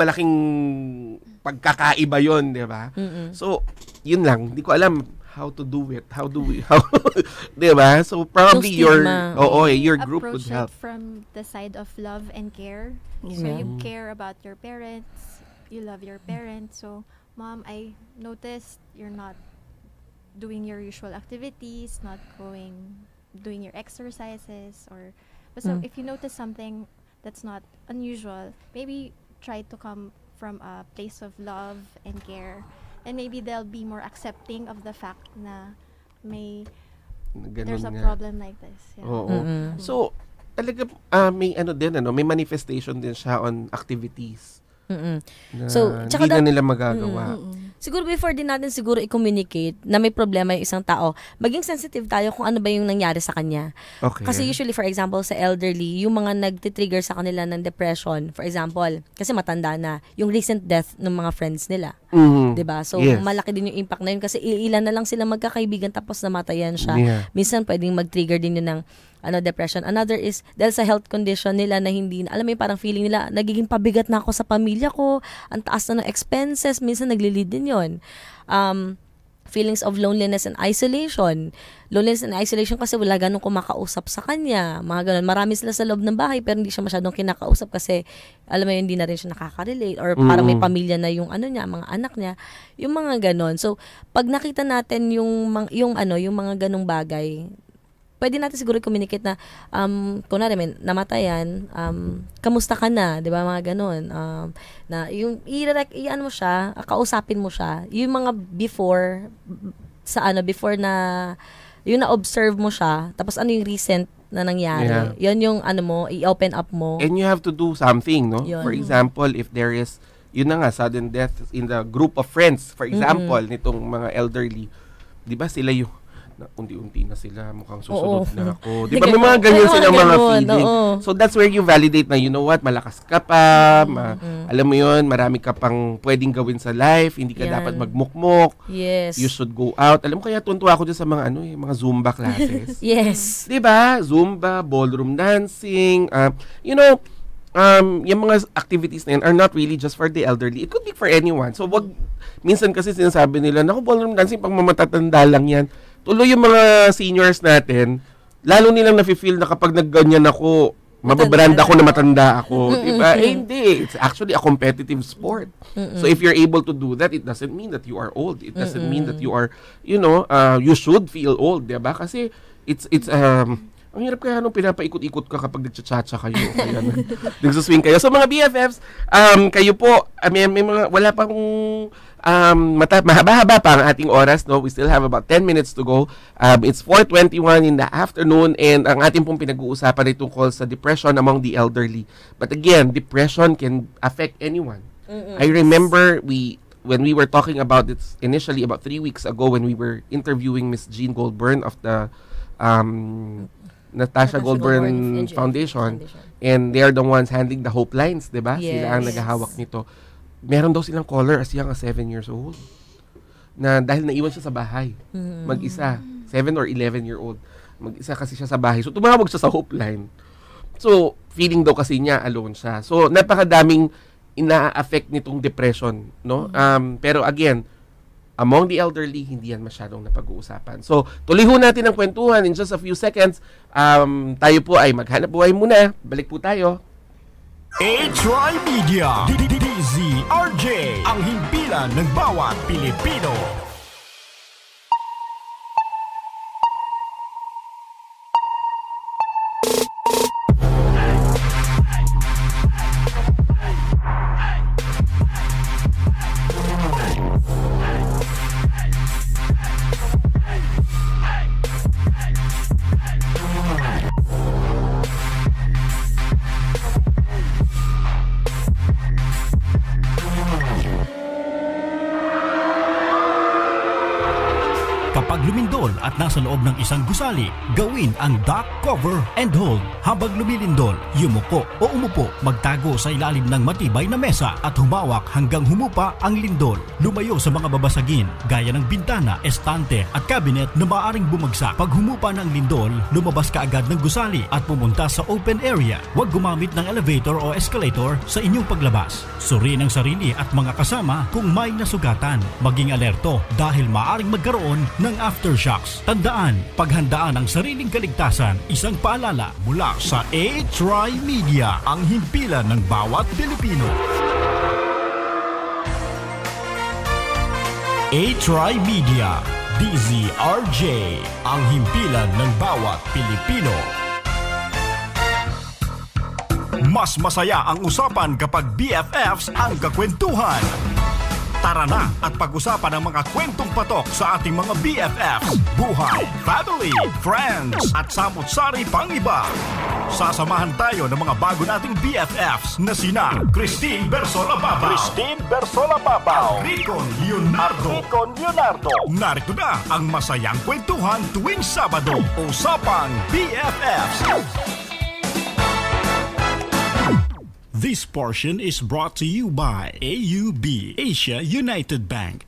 pagkakaiba yun, diba? So, yun lang. Hindi ko alam how to do it. How diba? So, probably your group would help. Approach it from the side of love and care. So, you care about your parents. You love your parents. So, Mom, I noticed you're not doing your usual activities, not doing your exercises, but so if you notice something that's not unusual, maybe try to come from a place of love and care, and maybe they'll be more accepting of the fact na there's a problem like this. Yeah. So talaga may may manifestation din siya on activities. So, hindi na nila magagawa. Siguro before din natin i-communicate na may problema yung isang tao, maging sensitive tayo kung ano ba yung nangyari sa kanya. Okay. Kasi usually, for example, sa elderly, yung mga nagtitrigger sa kanila ng depression, for example, kasi matanda na, yung recent death ng mga friends nila. Diba? So, malaki din yung impact na yun kasi ilan na lang sila magkakaibigan tapos namatayan siya. Minsan, pwedeng mag-trigger din yun ng depression. Another is, dahil sa health condition nila na hindi, alam mo yung parang feeling nila, nagiging pabigat na ako sa pamilya ko, ang taas na ng expenses, minsan nagli-lead din yun. Feelings of loneliness and isolation. Loneliness and isolation kasi wala ganun kumakausap sa kanya. Mga ganun. Marami sila sa loob ng bahay pero hindi siya masyadong kinakausap kasi alam mo yun, hindi na rin siya nakaka-relate or parang may pamilya na yung mga anak niya. Yung mga ganun. So, pag nakita natin yung mga ganung bagay, pwede natin siguro i-communicate na, kunwari, namatayan, kamusta ka na, di ba, mga ganun. Na yung, i-ano mo siya, kausapin mo siya, yung mga before na, yung na-observe mo siya, tapos ano yung recent na nangyari. Yan yung, i-open up mo. And you have to do something, no? Yun. For example, if there is, yun na nga, sudden death in the group of friends, for example, nitong mga elderly, di ba sila yung, unti-unti na sila, mukhang susunod na ako. Di ba may mga ganyan silang mga feeling. So that's where you validate na, you know what, malakas ka pa, alam mo yun, marami ka pang pwedeng gawin sa life, hindi ka dapat magmukmok. Yes. You should go out. Alam mo, kaya tuntua ako dyan sa mga mga Zumba classes. Yes. Di ba? Zumba, ballroom dancing, yung mga activities na yan are not really just for the elderly. It could be for anyone. So minsan kasi sinasabi nila, naku, ballroom dancing, pag mamatatanda lang yan. Tuloy yung mga seniors natin, lalo nilang nafe-feel na kapag nagganyan ako, mababrand ako na matanda ako. Diba? Hindi. It's actually a competitive sport. So if you're able to do that, it doesn't mean that you are old. It doesn't mean that you are, you should feel old. Diba? Kasi it's ang hirap kaya nung pinapaikot-ikot ka kapag nagchachacha kayo. Kaya nagsuswing kayo. So mga BFFs, kayo po, may mga, wala pang mahaba-haba pa ang ating oras, no? We still have about 10 minutes to go. It's 4:21 in the afternoon and ang ating pong pinag-uusapan ay tungkol sa depression among the elderly. But again, depression can affect anyone. I remember when we were talking about it initially about 3 weeks ago when we were interviewing Miss Jean Goldburn of the Natasha Goldburn Foundation, and they are the ones handling the Hope Lines, diba? Sila ang naghahawak nito. Meron daw silang caller as young as 7 years old. na dahil naiwan siya sa bahay, mag-isa, 7 or 11-year-old, mag-isa kasi siya sa bahay. So, tumawag siya sa Hopeline. So, feeling daw kasi niya alone siya. So, napakadaming ina-affect nitong depression, no? Pero again, among the elderly, hindi yan masyadong napag-uusapan. So, tuloy ho natin ang kwentuhan in just a few seconds. Tayo po ay maghanap buhay muna. Balik po tayo. TriMedia, DZRJ, ang himpilan ng bawat Pilipino. Kapag lumindol at nasa loob ng isang gusali, gawin ang duck cover and hold. Habang lumilindol, yumuko o umupo, magtago sa ilalim ng matibay na mesa at humawak hanggang humupa ang lindol. Lumayo sa mga babasagin, gaya ng bintana, estante at cabinet na maaaring bumagsak. Pag humupa ng lindol, lumabas ka agad ng gusali at pumunta sa open area. Huwag gumamit ng elevator o escalator sa inyong paglabas. Suriin ang sarili at mga kasama kung may nasugatan. Maging alerto dahil maaaring magkaroon ng aftershocks. Tandaan, paghandaan ang sariling kaligtasan, isang paalala mula sa TriMedia, ang himpilan ng bawat Pilipino. TriMedia, DZRJ, ang himpilan ng bawat Pilipino. Mas masaya ang usapan kapag BFFs ang kakwentuhan. Tara na at pag-usapan ang mga kwentong patok sa ating mga BFFs, buhay, family, friends, at samut-sari pang iba. Sasamahan tayo ng mga bago nating BFFs na sina Christine Bersola-Babaw, Ricon Leonardo. Narito na ang masayang kwentuhan tuwing Sabado, Usapang BFFs. This portion is brought to you by AUB, Asia United Bank.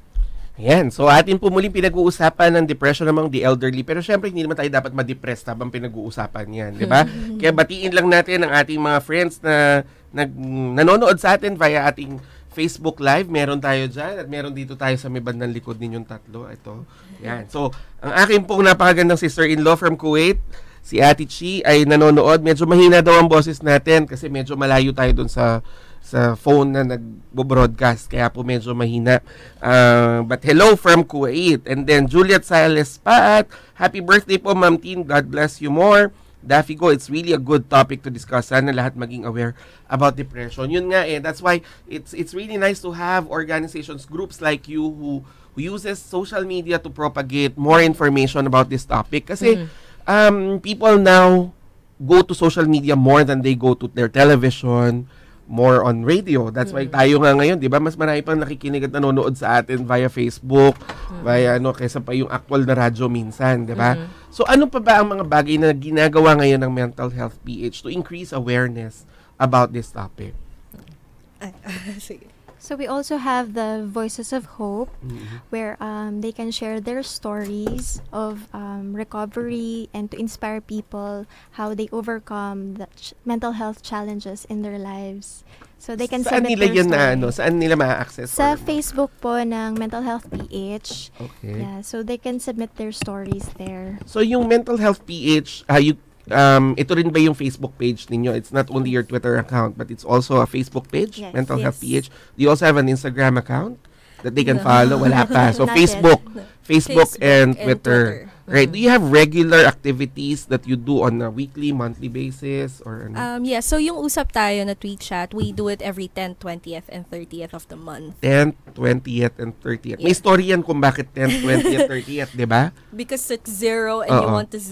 Ayan, so atin po muling pinag-uusapan ng depression among the elderly. Pero syempre, hindi naman tayo dapat ma-depress habang pinag-uusapan yan, di ba? Kaya batiin lang natin ang ating mga friends na nanonood sa atin via ating Facebook Live. Meron tayo dyan at meron dito tayo sa may bandang likod ninyong tatlo. Ito, yan. So, ang aking pong napakagandang sister-in-law from Kuwait, si Ate Chi, ay nanonood. Medyo mahina daw ang boses natin kasi medyo malayo tayo dun sa phone na nagbo-broadcast. Kaya po medyo mahina. But hello from Kuwait. And then Juliet Siles Paat, happy birthday po, Ma'am Tin. God bless you more. Dafigo, it's really a good topic to discuss. Sana lahat maging aware about depression. Yun nga that's why it's really nice to have organizations, groups like you who uses social media to propagate more information about this topic. Kasi people now go to social media more than they go to their television, more on radio. That's why tayo nga ngayon, di ba, mas marami pang nakikinig at nanonood sa atin via Facebook, via kaysa pa yung actual na radyo minsan, di ba? So ano pa ba ang mga bagay na ginagawa ngayon ng Mental Health PH to increase awareness about this topic? Sige. So we also have the Voices of Hope, where they can share their stories of recovery and to inspire people how they overcome the mental health challenges in their lives. So they can saan submit nila their yan story. Saan nila ma-access? Sa Facebook po ng Mental Health PH. Okay. Yeah, so they can submit their stories there. So yung Mental Health PH, ito rin ba yung Facebook page ninyo? It's not only your Twitter account, but it's also a Facebook page, Yes. Mental Health PH. Do you also have an Instagram account that they can follow? Wala pa. So Not Facebook Facebook and and Twitter. Twitter. Right? Do you have regular activities that you do on a weekly, monthly basis? Or Yeah, so yung usap tayo na tweet chat, we do it every 10th, 20th, and 30th of the month. 10th, 20th, and 30th. May story yan kung bakit 10th, 20th, 30th, di ba? Because it's zero and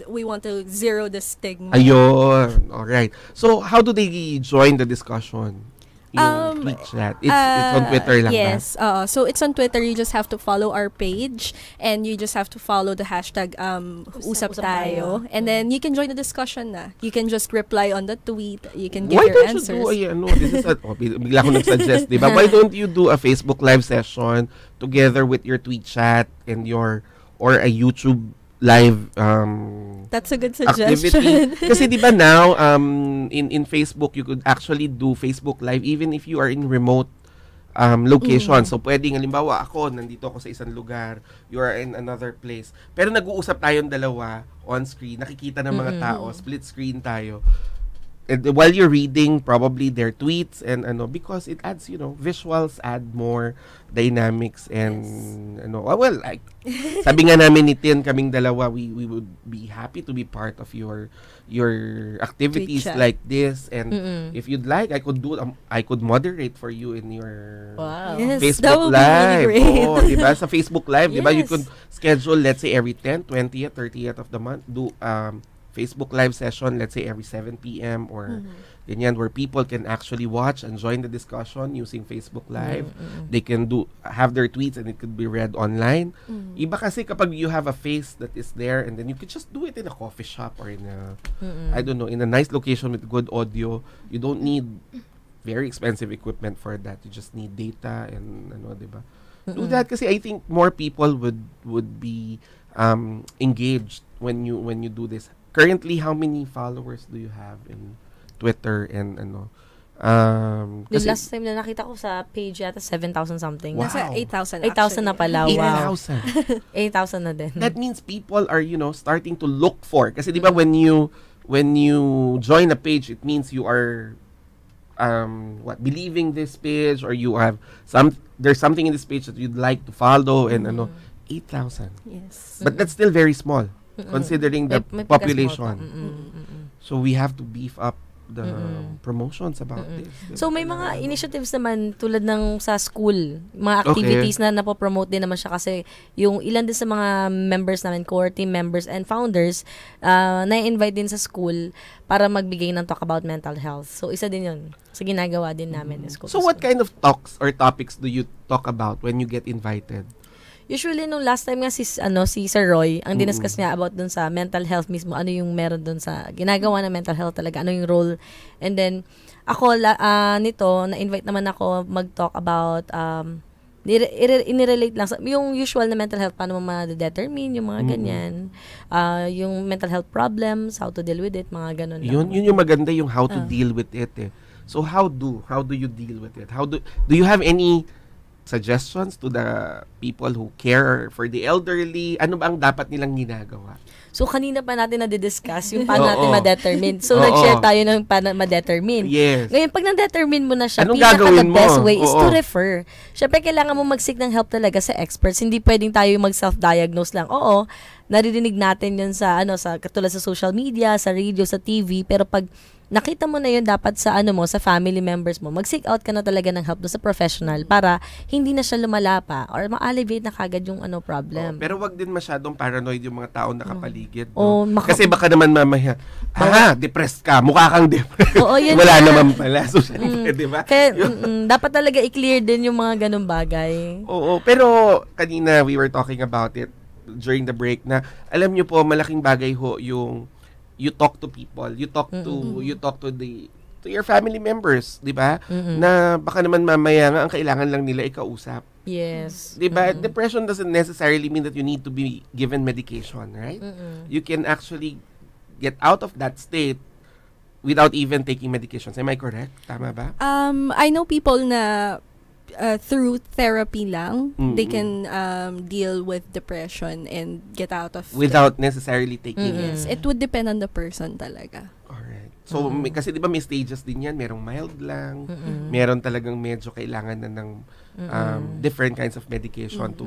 we want to zero the stigma. Ayun. Alright. So, how do they join the discussion? yung tweet chat? It's on Twitter lang yes, ba? So it's on Twitter. You just have to follow our page and you just have to follow the hashtag Usap Tayo. And then you can join the discussion na. You can just reply on the tweet. You can give your answers. Why don't you do, this is bigla ko nag-suggest, diba? Why don't you do a Facebook live session together with your tweet chat and or a YouTube live that's a good suggestion. Kasi di ba now in Facebook you could actually do Facebook live even if you are in remote location. So pwedeng halimbawa nandito ako sa isang lugar, you are in another place. Pero nag-uusap tayong dalawa on screen, nakikita ng mga tao, split screen tayo. And while you're reading probably their tweets and because it adds, visuals add more dynamics and sabi nga namin ni Tin, kaming dalawa, we would be happy to be part of your activities like this, and if you'd like I could moderate for you in your Facebook live. Diba? Sa Facebook live, diba? You could schedule, let's say every 10th, 20th, 30th of the month, do Facebook live session, let's say every 7 p.m. or ganyan, where people can actually watch and join the discussion using Facebook Live. They can have their tweets and it could be read online. Iba kasi kapag you have a face that is there and then you could just do it in a coffee shop or in a, I don't know, in a nice location with good audio. You don't need very expensive equipment for that. You just need data and diba? Do that kasi I think more people would be engaged when you do this. Currently, how many followers do you have in Twitter and the last time na nakita ko sa page yata 7,000 something. Wow. Nasa 8,000 8,000 na pala. Wow. 8,000. 8,000 na din. That means people are, starting to look for. Kasi di ba when you join a page, it means you are believing this page, or you have there's something in this page that you'd like to follow and 8,000. Yes. But that's still very small. Considering the population. So we have to beef up the promotions about this. So may mga initiatives naman tulad ng sa school, mga activities na napopromote din naman siya kasi yung ilan din sa mga members namin, core team members and founders, na-invite din sa school para magbigay ng talk about mental health. So isa din yun. So ginagawa din namin in school. So what kind of talks or topics do you talk about when you get invited? Usually, nung last time nga si Sir Roy, ang diniscuss niya about dun sa mental health mismo, ano yung meron dun sa ginagawa ng mental health talaga, ano yung role. And then, ako, nito, na-invite naman ako mag-talk about, inirelate lang, yung usual na mental health, paano mo ma-determine, yung mga ganyan. Yung mental health problems, how to deal with it, mga ganun lang. Yun yung maganda, yung how to deal with it. So, how do you deal with it? Do you have any suggestions to the people who care for the elderly? Ano ba ang dapat nilang ginagawa? So, kanina pa natin na-discuss yung paano natin ma-determine. So, nag-share tayo ng paano ma-determine. Yes. Ngayon, pag na-determine mo na siya, anong gagawin mo? The best way is to refer. Siyempre, kailangan mo mag-seek ng help talaga sa experts. Hindi pwedeng tayo mag-self-diagnose lang. Oo, naririnig natin yun sa katulad sa social media, sa radio, sa TV, pero pag nakita mo na yun dapat sa sa family members mo, mag-seek out ka na talaga ng help sa professional para hindi na siya lumala pa or ma-alleviate na kagad yung problem. Pero wag din masyadong paranoid yung mga tao nakapaligid. Kasi baka naman mamaya, depressed ka, mukha kang depressed. Wala naman pala. So, di ba? Kaya dapat talaga i-clear din yung mga ganung bagay. Oo, pero kanina we were talking about it during the break na alam nyo po, malaking bagay ho yung you talk to people, you talk to your family members, 'di ba? Na baka naman mamaya nga ang kailangan lang nila ikausap. Yes. 'Di ba? Depression doesn't necessarily mean that you need to be given medication, right? You can actually get out of that state without even taking medications. Am I correct? Tama ba? I know people na through therapy lang, they can deal with depression and get out of without necessarily taking it. Yes, it would depend on the person talaga. Alright. So, kasi di ba may stages din yan, merong mild lang, meron talagang medyo kailangan na ng different kinds of medication to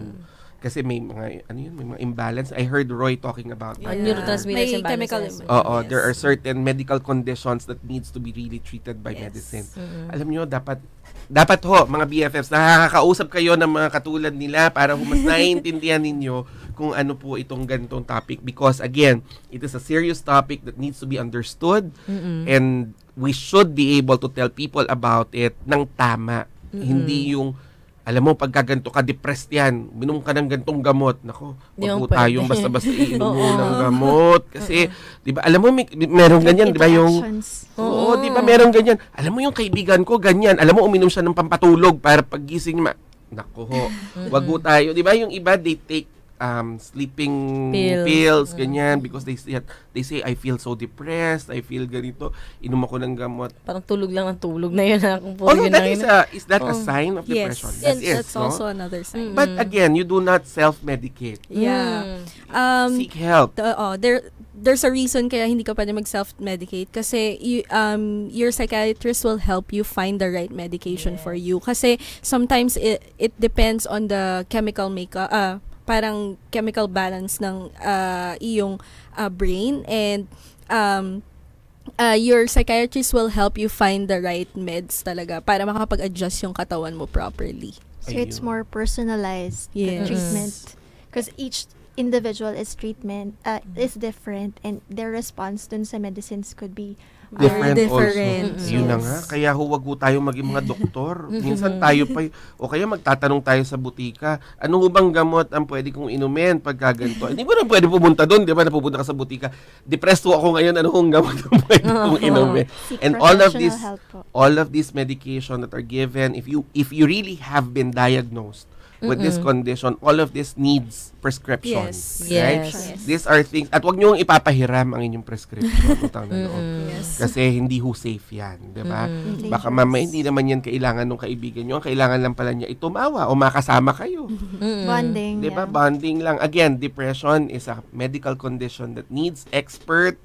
kasi may mga may mga imbalance. I heard Roy talking about neurotransmitters imbalance. There are certain medical conditions that needs to be really treated by medicine. Alam nyo, dapat mga BFFs, nakakausap kayo ng mga katulad nila para mas naiintindihan ninyo kung ano po itong ganitong topic, because again, it is a serious topic that needs to be understood and we should be able to tell people about it ng tama. Hindi yung, alam mo, pagkaganto ka, depressed yan, minom ka ng gantong gamot. Nako, wag mo tayong basta-basta iinom mo ng gamot. Kasi, di ba, alam mo, meron ganyan, di ba yung... Oo, di ba, meron ganyan. Alam mo yung kaibigan ko, ganyan. Alam mo, uminom siya ng pampatulog para paggising nako ho, wag mo tayo. Di ba yung iba, they take sleeping pills, ganyan, because they say, I feel so depressed, I feel ganito, inom ako ng gamot. Parang tulog lang ng tulog na yun. Is that a sign of depression? Yes, that's also another sign. But again, you do not self-medicate. Yeah. Seek help. There's a reason kaya hindi ka pwede mag-self-medicate kasi your psychiatrist will help you find the right medication for you. Kasi sometimes it depends on the chemical makeup, parang chemical balance ng iyong brain, and your psychiatrist will help you find the right meds talaga para makapag-adjust yung katawan mo properly. So it's more personalized treatment because each individual is different, and their response dun sa medicines could be different also. Yes. Yun na nga. Kaya huwag ho tayo maging mga doktor. Minsan tayo pa, o kaya magtatanong tayo sa butika, ano ho bang gamot ang pwede kong inumin pagka ganito? Hindi mo na pwede pumunta doon, di ba? Napupunta ka sa butika. Depressed ho ako ngayon, ano hong gamot ang pwede kong inumin? And all of these medication that are given, if you really have been diagnosed with this condition, all of this needs prescription. Right? Yes. These are things, at wag nyo ipapahiram ang inyong prescription. Utang na loob. Kasi hindi ho safe yan. Diba? Baka mamaya hindi naman yan kailangan ng kaibigan nyo. Ang kailangan lang pala niya itumawa o makasama kayo. Bonding. Diba? Bonding lang. Again, depression is a medical condition that needs expert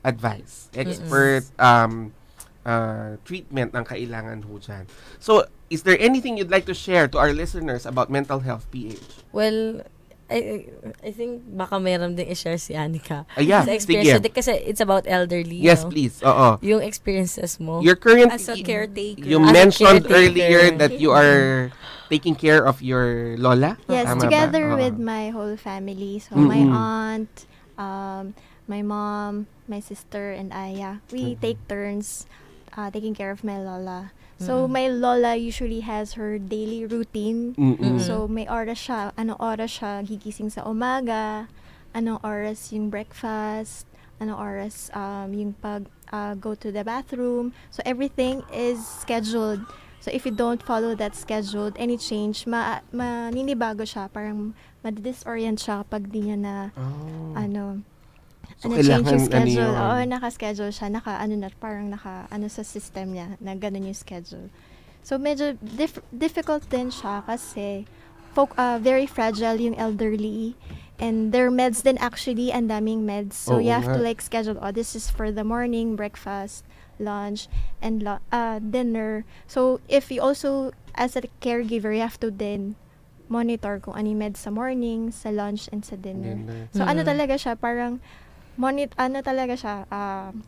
advice. Expert treatment ang kailangan ho dyan. So, is there anything you'd like to share to our listeners about mental health PH? Well, I think baka meron din i-share si Anika. Yeah, sa experience. Kasi it's about elderly. Yes, please. Oo. Yung experiences mo. Your current, as a caretaker. You mentioned earlier that you are taking care of your lola? Yes, together with my whole family. So, my aunt, my mom, my sister, and I, we take turns taking care of my lola. So, my lola usually has her daily routine. So, may oras siya. Anong oras siya gigising sa umaga? Anong oras yung breakfast? Anong oras yung go to the bathroom? So, everything is scheduled. So, if you don't follow that schedule, any change, maninibago siya. Parang madidisorient siya kapag di niya na, so change yung schedule. Oo, naka-schedule siya. Parang sa system niya, na ganun yung schedule. So, medyo difficult din siya kasi very fragile yung elderly. And their meds din actually, ang daming meds. So, you have to schedule, this is for the morning, breakfast, lunch, and dinner. So, if you also, as a caregiver, you have to then monitor kung ano yung meds sa morning, sa lunch, and sa dinner. So, talaga siya, parang talaga siya,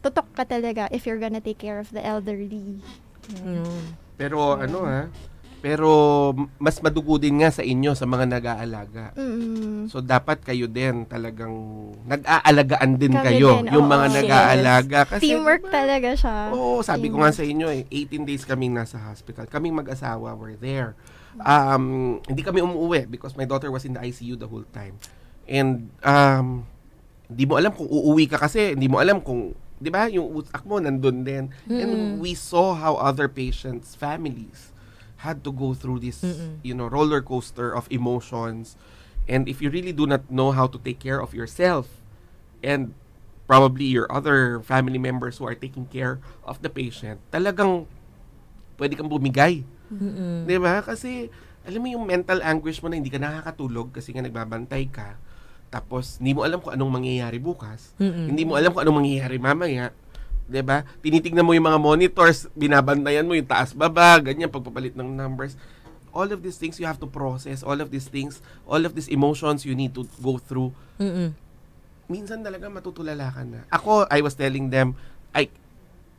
tutok ka talaga if you're gonna take care of the elderly. Pero pero mas madugo din nga sa inyo sa mga nag-aalaga. So dapat kayo din talagang nag-aalagaan din kayo, yung mga nag-aalaga. Kasi teamwork talaga siya. Oo, sabi ko nga sa inyo 18 days kaming nasa hospital. Kaming mag-asawa were there. Hindi kami umuwi because my daughter was in the ICU the whole time. And hindi mo alam kung uuwi ka kasi, hindi mo alam kung, di ba, yung utak mo nandun din. And we saw how other patients' families had to go through this, roller coaster of emotions. And if you really do not know how to take care of yourself, and probably your other family members who are taking care of the patient, talagang pwede kang bumigay. Di ba? Kasi, alam mo yung mental anguish mo na hindi ka nakakatulog kasi nga nagbabantay ka. Tapos, hindi mo alam kung anong mangyayari bukas. Hindi mo alam kung anong mangyayari mamaya. 'Di ba? Tinitingnan mo yung mga monitors, binabantayan mo yung taas-baba, ganyan, pagpapalit ng numbers. All of these things you have to process. All of these things, all of these emotions you need to go through. Minsan talaga matutulala ka na. Ako, I was telling them,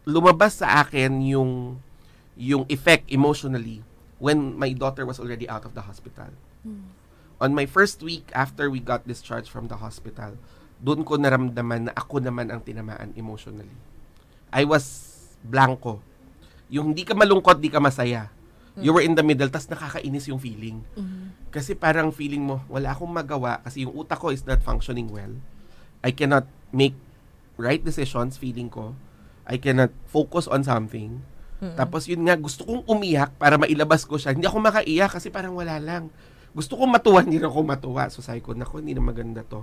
lumabas sa akin yung effect emotionally when my daughter was already out of the hospital. On my first week after we got discharged from the hospital, doon ko naramdaman na ako naman ang tinamaan emotionally. I was blanco. Yung hindi ka malungkot, di ka masaya. You were in the middle, tas nakakainis yung feeling. Kasi parang feeling mo, wala akong magawa kasi yung utak ko is not functioning well. I cannot make right decisions, feeling ko. I cannot focus on something. Tapos yun nga, gusto kong umiyak para mailabas ko siya. Hindi ako makaiyak kasi parang wala lang. Gusto kong matuwa, hindi na ako matuwa. So sabi ko, naku, hindi na maganda to.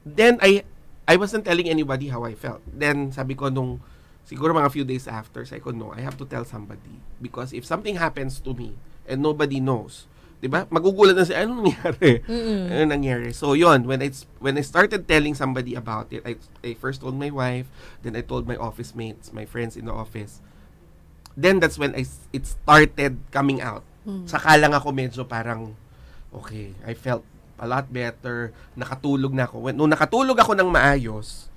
Then, I wasn't telling anybody how I felt. Then, sabi ko nung, siguro mga few days after, sabi ko, no, I have to tell somebody. Because if something happens to me, and nobody knows, diba? Magugulat na siya, anong nangyari? Anong nangyari? So, yun, when I started telling somebody about it, I first told my wife, then I told my office mates, my friends in the office. Then, that's when it started coming out. Saka lang ako medyo parang, okay, I felt a lot better, nakatulog na ako. Nung nakatulog ako ng maayos,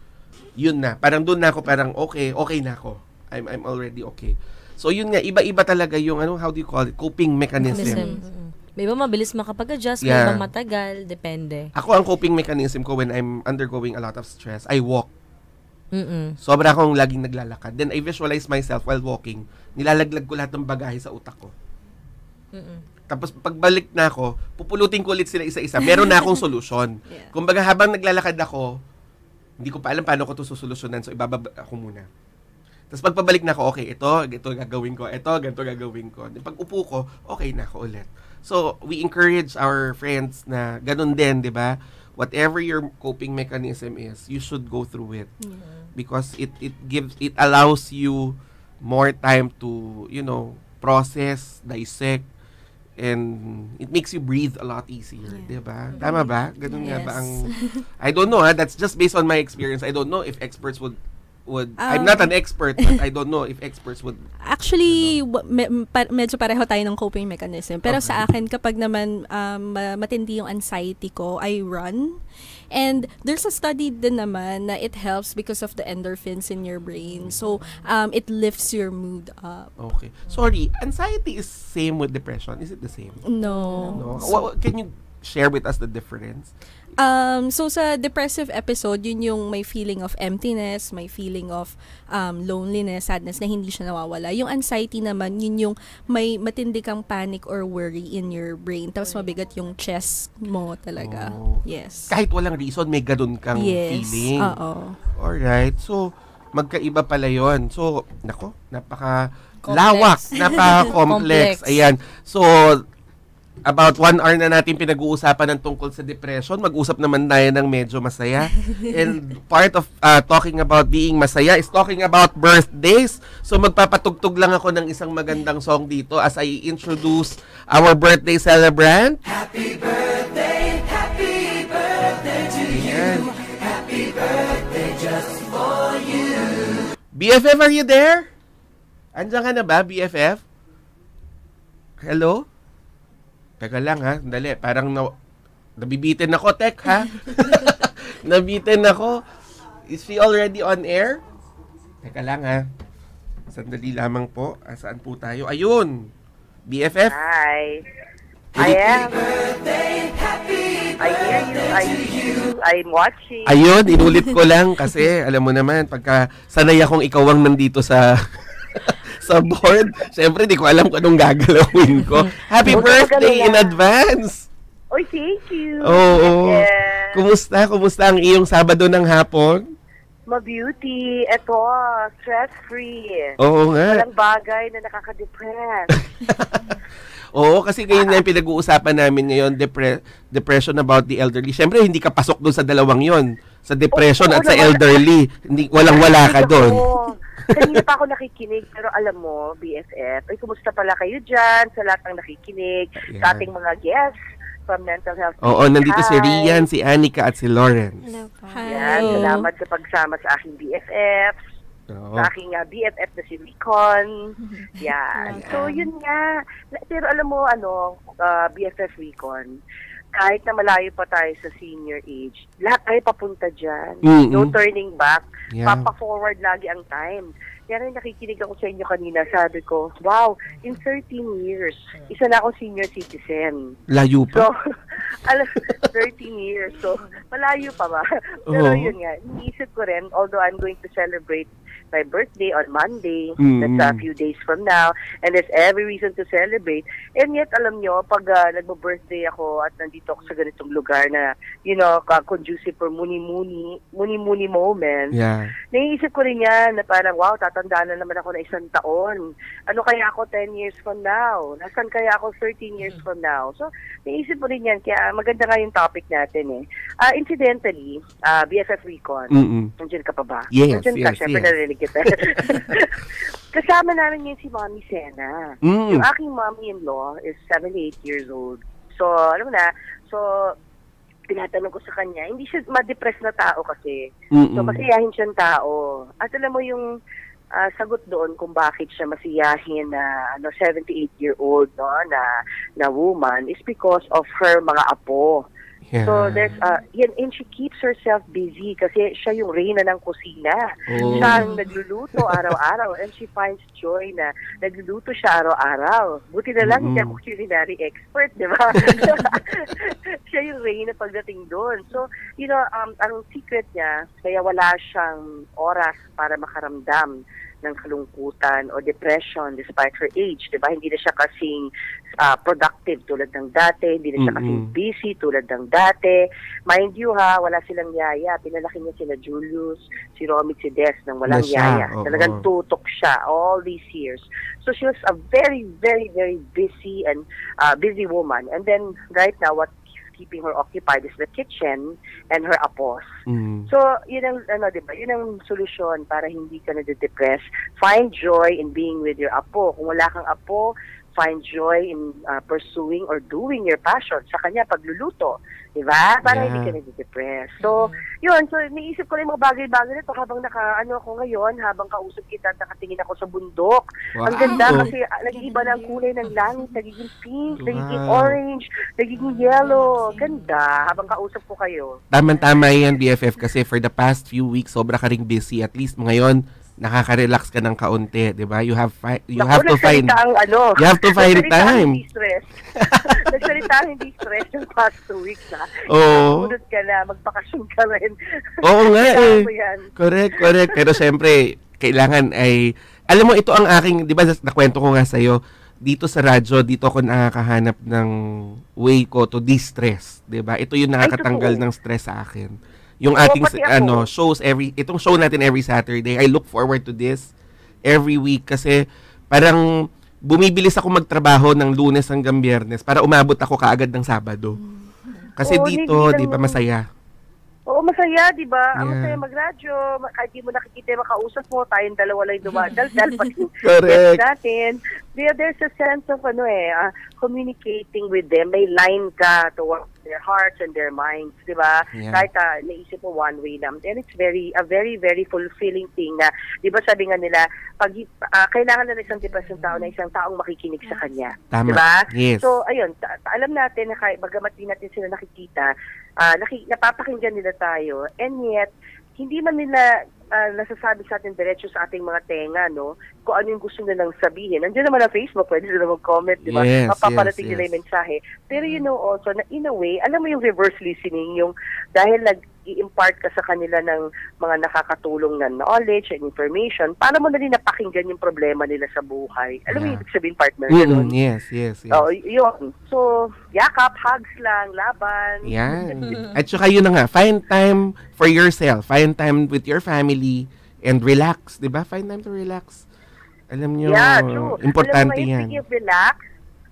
yun na, parang doon na ako parang okay na ako. I'm already okay. So yun nga, iba-iba talaga yung how do you call it? Coping mechanism. May iba mabilis makapag-adjust, may iba matagal, depende. Ako ang coping mechanism ko when I'm undergoing a lot of stress, I walk. Sobra akong laging naglalakad. Then I visualize myself while walking. Nilalaglag ko lahat ng bagahe sa utak ko. Tapos pagbalik na ako, pupulutin ko ulit sila isa-isa. Meron na akong solusyon. Kumbaga habang naglalakad ako, hindi ko pa alam paano ko ito susolusyonan. So ibababa ako muna. Tapos pagpabalik na ako, okay, ito gagawin ko. Ito, ganito gagawin ko. Pag upo ko, okay na ako ulit. So we encourage our friends na ganun din, di ba? Whatever your coping mechanism is, you should go through it. Because it allows you more time to, process, dissect, and it makes you breathe a lot easier, diba? Tama ba? Ganun nga ba ang... I don't know, that's just based on my experience. I don't know if experts would I'm not an expert, but I don't know if experts would... Actually, medyo pareho tayo ng coping mechanism. Pero sa akin, kapag naman matindi yung anxiety ko, I run. And there's a study din naman na it helps because of the endorphins in your brain. So, it lifts your mood up. Okay. Sorry, anxiety is same with depression? Is it the same? No. Can you share with us the difference? So sa depressive episode, yun yung may feeling of emptiness, may feeling of loneliness, sadness na hindi siya nawawala. Yung anxiety naman, yun yung may matindi kang panic or worry in your brain. Tapos mabigat yung chest mo talaga. Yes. Kahit walang reason, may ganun kang feeling. Alright. So, magkaiba pala yun. So, napaka-lawak, napaka-complex. Ayan. So, about 1 hour na natin pinag-uusapan ng tungkol sa depression. Mag-usap naman tayo ng medyo masaya. And part of talking about being masaya is talking about birthdays. So magpapatugtog lang ako ng isang magandang song dito as I introduce our birthday celebrant. Happy birthday to you. Happy birthday just for you. BFF, are you there? Andiyan ka na ba, BFF? Hello? Teka lang ha, dali. Parang nabibitin ako, Tek, ha? Nabitin ako. Is she already on air? Teka lang ha. Sandali lamang po. Saan po tayo? Ayun. BFF? Hi. I am. I hear you. I'm watching. Ayun, inulit ko lang kasi alam mo naman, pagka sanay akong ikaw ang nandito sa... sa board. Siyempre, di ko alam kung anong gagalawin ko. Happy birthday in advance! Oy, thank you! Oo. Yeah. Kumusta ang iyong Sabado ng hapon? Ma-beauty. Ito, stress-free. Oo nga. Walang bagay na nakaka-depress. Oo, kasi ngayon na yung pinag-uusapan namin ngayon, depression about the elderly. Siyempre, hindi ka pasok doon sa dalawang yon, sa depression at sa elderly. Walang-wala ka doon. Kanina pa ako nakikinig, pero alam mo, BFF, ay kumusta pala kayo dyan sa lahat ng nakikinig, sa ating mga guests from Mental Health. Oo, nandito si Rian, si Anika at si Lawrence. Hello. Yan, salamat sa pagsama sa aking BFF. Sa aking BFF na si Recon. Yan. So, yun nga. Pero alam mo, BFF Recon, kahit na malayo pa tayo sa senior age, lahat tayo papunta dyan. No turning back. Yeah. Papa-forward lagi ang time. Kaya rin nakikinig ako sa inyo kanina, sabi ko, wow, in 13 years, isa na akong senior citizen. Layo pa? So, 13 years. So, malayo pa ba? Pero yun nga, iniisip ko rin, although I'm going to celebrate my birthday on Monday. That's a few days from now. And there's every reason to celebrate. And yet, alam nyo, pag nagbo-birthday ako at nandito ako sa ganitong lugar na, conducive for muni-muni moment, naiisip ko rin yan na parang, wow, tatandaan na naman ako na 1 taon. Ano kaya ako 10 years from now? Nasaan kaya ako 13 years from now? So, naiisip ko rin yan. Kaya maganda nga yung topic natin eh. Incidentally, BFF Recon, nandiyan ka pa ba? Yes, nandiyan ka, syempre narinig kita. Kasama namin ngayon si Mommy Sena. Yung aking mommy-in-law is 78 years old. So, alam mo na, tinatanong ko sa kanya, hindi siya ma-depress na tao kasi. So, masiyahin siyang tao. At alam mo yung sagot doon kung bakit siya masiyahin na 78-year-old na woman is because of her mga apo. Yeah. So there's and she keeps herself busy kasi siya yung reyna ng kusina. Siya ang nagluluto araw-araw and she finds joy na nagluluto siya araw-araw. Buti na lang hindi ako culinary expert, di ba? Siya yung reyna pagdating doon. So, ang secret niya, kaya wala siyang oras para makaramdam ng kalungkutan o depression despite her age, di ba? Hindi na siya kasing productive tulad ng dati, hindi na siya kasing busy tulad ng dati. Mind you wala silang yaya. Pinalaki niya sila Julius, si Romit, si Des nang walang yaya. Talagang tutok siya all these years. So she was a very, very, very busy and busy woman. And then right now, what keeping her occupied is the kitchen and her apos. So, yun ang, diba? Yun ang solusyon para hindi ka na-depress. Find joy in being with your apo. Kung wala kang apo, find joy in pursuing or doing your passion. Sa kanya, pagluluto. Diba? Para hindi ka na-depress. So, yun. So, naisip ko rin mga bagay-bagay nito habang ako ngayon, habang kausap kita at nakatingin ako sa bundok. Wow. Ang ganda kasi nag-iiba na ang kulay ng langit. Nagiging pink, nagiging orange, nagiging yellow. Ganda. Habang kausap ko kayo. Tama yan, BFF, kasi for the past few weeks, sobra ka ring busy. At least ngayon, nakaka-relax ka ng kaunti, 'di ba? You have to find time. Nagsalita hindi stress yung past 2 weeks na. Sunod ka na, magbakasyon ka rin. Oo nga eh. Correct. Pero siyempre, kailangan ay, alam mo, ito ang aking, 'di ba, nakwento ko nga sa'yo, dito sa radyo, dito ako nakakahanap ng way ko to de-stress, 'di ba? Ito yung nakakatanggal ng stress sa akin. Yung ating shows itong show natin every Saturday, I look forward to this every week kasi parang bumibilis ako magtrabaho ng Lunes hanggang Biyernes para umabot ako kaagad ng Sabado. Kasi dito, 'di ba, masaya. Oo, masaya, di ba? Ang masaya mag-radyo, kahit di mo nakikita makausap mo, tayong dalawa lang dumadal-dal pati natin. There's a sense of communicating with them. May line ka towards their hearts and their minds, di ba? Kahit naisip mo one way lang. And it's a very, very fulfilling thing na, di ba sabi nga nila, pag kailangan na isang depression tao na isang taong makikinig sa kanya. Tama. Di ba? Yes. So, ayun, alam natin na bagamat di natin sila nakikita, napapakinggan nila tayo, and yet, hindi man nila nasasabi sa atin diretso sa ating mga tenga, no? Kung ano yung gusto nilang sabihin. Nandiyan naman na Facebook, pwede sila mag-comment, di ba? Mapaparating nila yung mensahe. Pero also, na in a way, alam mo yung reverse listening, yung dahil i-impart ka sa kanila ng mga nakakatulong na knowledge and information, para mo na rin napakinggan yung problema nila sa buhay. Alam mo yung ibig sabihin, partner? Yes. Yun. So, yakap, hugs lang, laban. Yan. At saka yun na nga, find time for yourself. Find time with your family and relax. Diba? Find time to relax. Alam nyo, importante yan. Speaking of relax,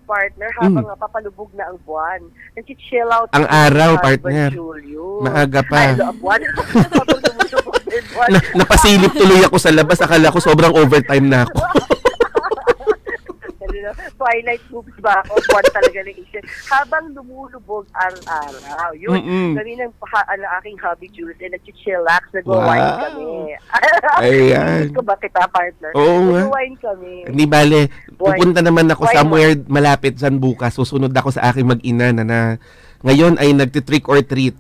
partner, habang papalubog na ang buwan, nag-chill out ang araw, partner. Maaga pa. Napasilip tuloy ako sa labas. Akala ko sobrang overtime na ako. Twilight moves ba ako? Buwan talaga ng isip. Habang lumulubog ang araw. Yun. Kanina aking hobby, Jules, and nag-chillax, nag-wine kami. Ayan. Ko ba kita, partner? Oo nga. Nag-wine kami. Hindi bale, pupunta naman ako somewhere malapit dyan bukas. Susunod ako sa aking mag-ina na ngayon ay nagti-trick or treat.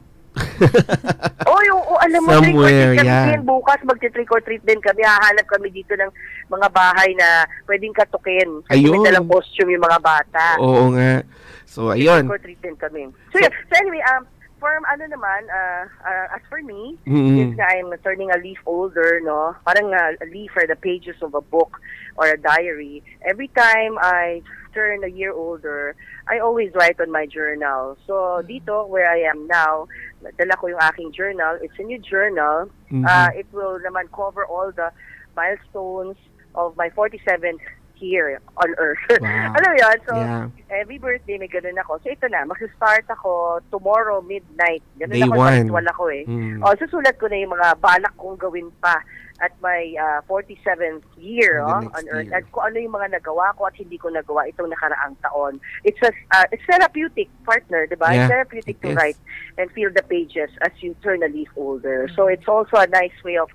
Alam mo, somewhere, trick or treat kami din. Bukas magti-trick or treat din kami. Hahanap kami dito ng mga bahay na pwedeng katukin. Kasi may dalang costume yung mga bata. Oo nga. So, ayun. Trick or treat din kami. So, anyway, as for me, since I'm turning a leaf older, no, parang a leaf or the pages of a book or a diary, every time I turn a year older, I always write on my journal. So dito, where I am now, dala ko yung aking journal. It's a new journal. It will naman cover all the milestones of my 47th year on Earth. Wow. Alam mo yun? So, every birthday may ganun ako. So, ito na, mag-start ako tomorrow midnight. Ganun Day ako, one. ako eh. Susulat ko na yung mga balak kong gawin pa at my 47th year on Earth. At kung ano yung mga nagawa ko at hindi ko nagawa itong nakaraang taon. It's therapeutic, partner, di ba? Yeah, it's therapeutic to write and feel the pages as you turn a leaf older. So, it's also a nice way of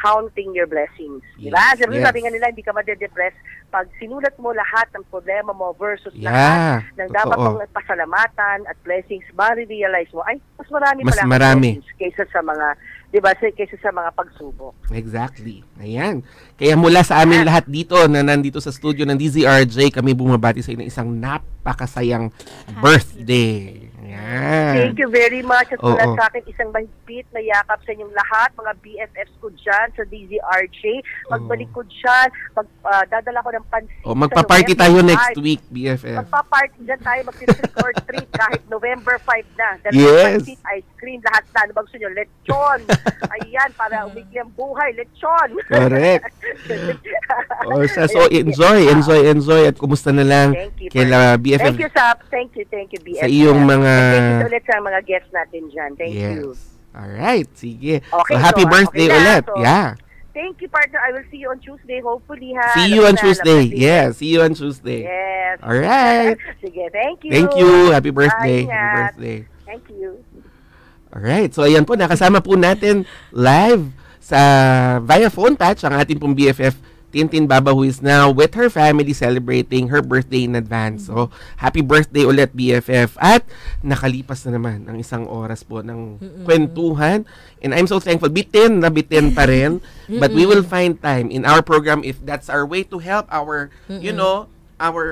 counting your blessings. Diba? Sabi nga nila, hindi ka madedepress pag sinulat mo lahat ng problema mo versus lahat ng dapat mong pasalamatan at blessings, ma-realize mo, ay, mas marami pala blessings kaysa sa mga, diba, kaysa sa mga pagsubok. Exactly. Ayan. Kaya mula sa amin lahat dito na nandito sa studio ng DZRJ, kami bumabati sa inyo isang napakasayang birthday. Ayan. Thank you very much. At mula sa akin, isang mahigpit na yakap sa inyong lahat, mga BFFs ko dyan sa DZRJ. Magbalik ko dyan, dadala ko ng pansit. Magpa-party tayo next week, BFF. Magpa-party dyan tayo, mag-trick or treat kahit November 5 na. Pansit, ice cream, lahat na. Ano bang gusto nyo? Lechon. Ayan, para umikli ang buhay. Lechon. Correct. So enjoy. At kumusta na lang kila BFF. Thank you, Sap. Thank you, BFF. Sa iyong mga... Thank you ulit sa mga guests natin dyan. Thank you. Alright, sige. Okay, so happy birthday ulit. Thank you, partner. I will see you on Tuesday, hopefully. Ha? See you on Tuesday. Yes, see you on Tuesday. Yes. Alright. Sige, thank you. Thank you. Happy birthday. Happy birthday. Thank you. Alright, so ayan po, nakasama po natin live via phone patch ang ating pong BFF Tintin Baba, who is now with her family celebrating her birthday in advance. So, happy birthday ulit, BFF. At nakalipas na naman ang isang oras po ng kwentuhan. And I'm so thankful. Bitin pa rin. But we will find time in our program if that's our way to help our, our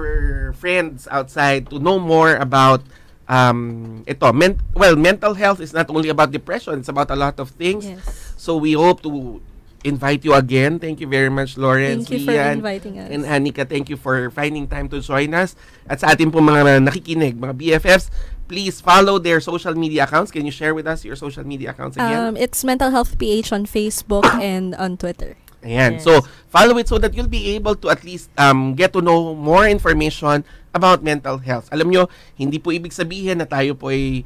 friends outside to know more about mental health is not only about depression, it's about a lot of things. Yes. So we hope to invite you again. Thank you very much, Lawrence. Thank you for inviting us. And Anika, thank you for finding time to join us. At sa ating pong mga nakikinig, mga BFFs, please follow their social media accounts. Can you share with us your social media accounts again? It's Mental Health PH on Facebook and on Twitter. Ayan. Yes. So, follow it so that you'll be able to at least get to know more information about mental health. Alam nyo, hindi po ibig sabihin na tayo po ay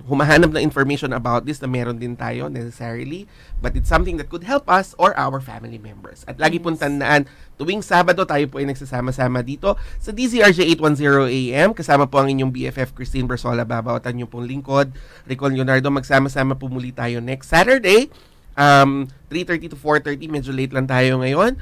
humahanap ng information about this na meron din tayo necessarily, but it's something that could help us or our family members. At lagi pong tandaan, tuwing Sabado tayo po ay nagsasama-sama dito sa DZRJ 810 AM. Kasama po ang inyong BFF Christine Bersola Babaw at ang inyong pong lingkod, Ricon Leonardo. Magsama-sama po muli tayo next Saturday. 3:30 to 4:30, medyo late lang tayo ngayon.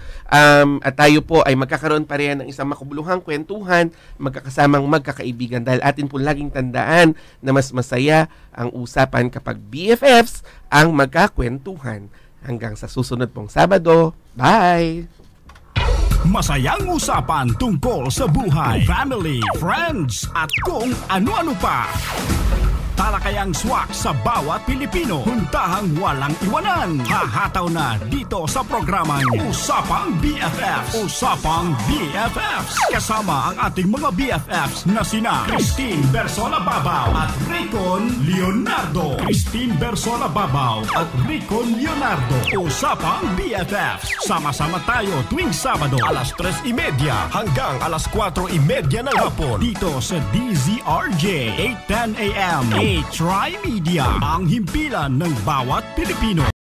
At tayo po ay magkakaroon pa rin ng isang makabuluhang kwentuhan, magkakasamang magkakaibigan dahil atin po laging tandaan na mas masaya ang usapan kapag BFFs ang magkakwentuhan. Hanggang sa susunod pong Sabado. Bye! Masayang usapan tungkol sa buhay, family, friends, at kung ano-ano pa. Talakayang swak sa bawat Pilipino. Huntahang walang iwanan. Hahataw na dito sa programang Usapang BFFs. Usapang BFFs. Kasama ang ating mga BFFs na sina Christine Bersola Babaw at Ricon Leonardo. Christine Bersola Babaw at Ricon Leonardo. Usapang BFFs. Sama-sama tayo tuwing Sabado alas 3:30 hanggang alas 4:30 ng hapon dito sa DZRJ 810 AM. TriMedia, ang himpilan ng bawat Pilipino.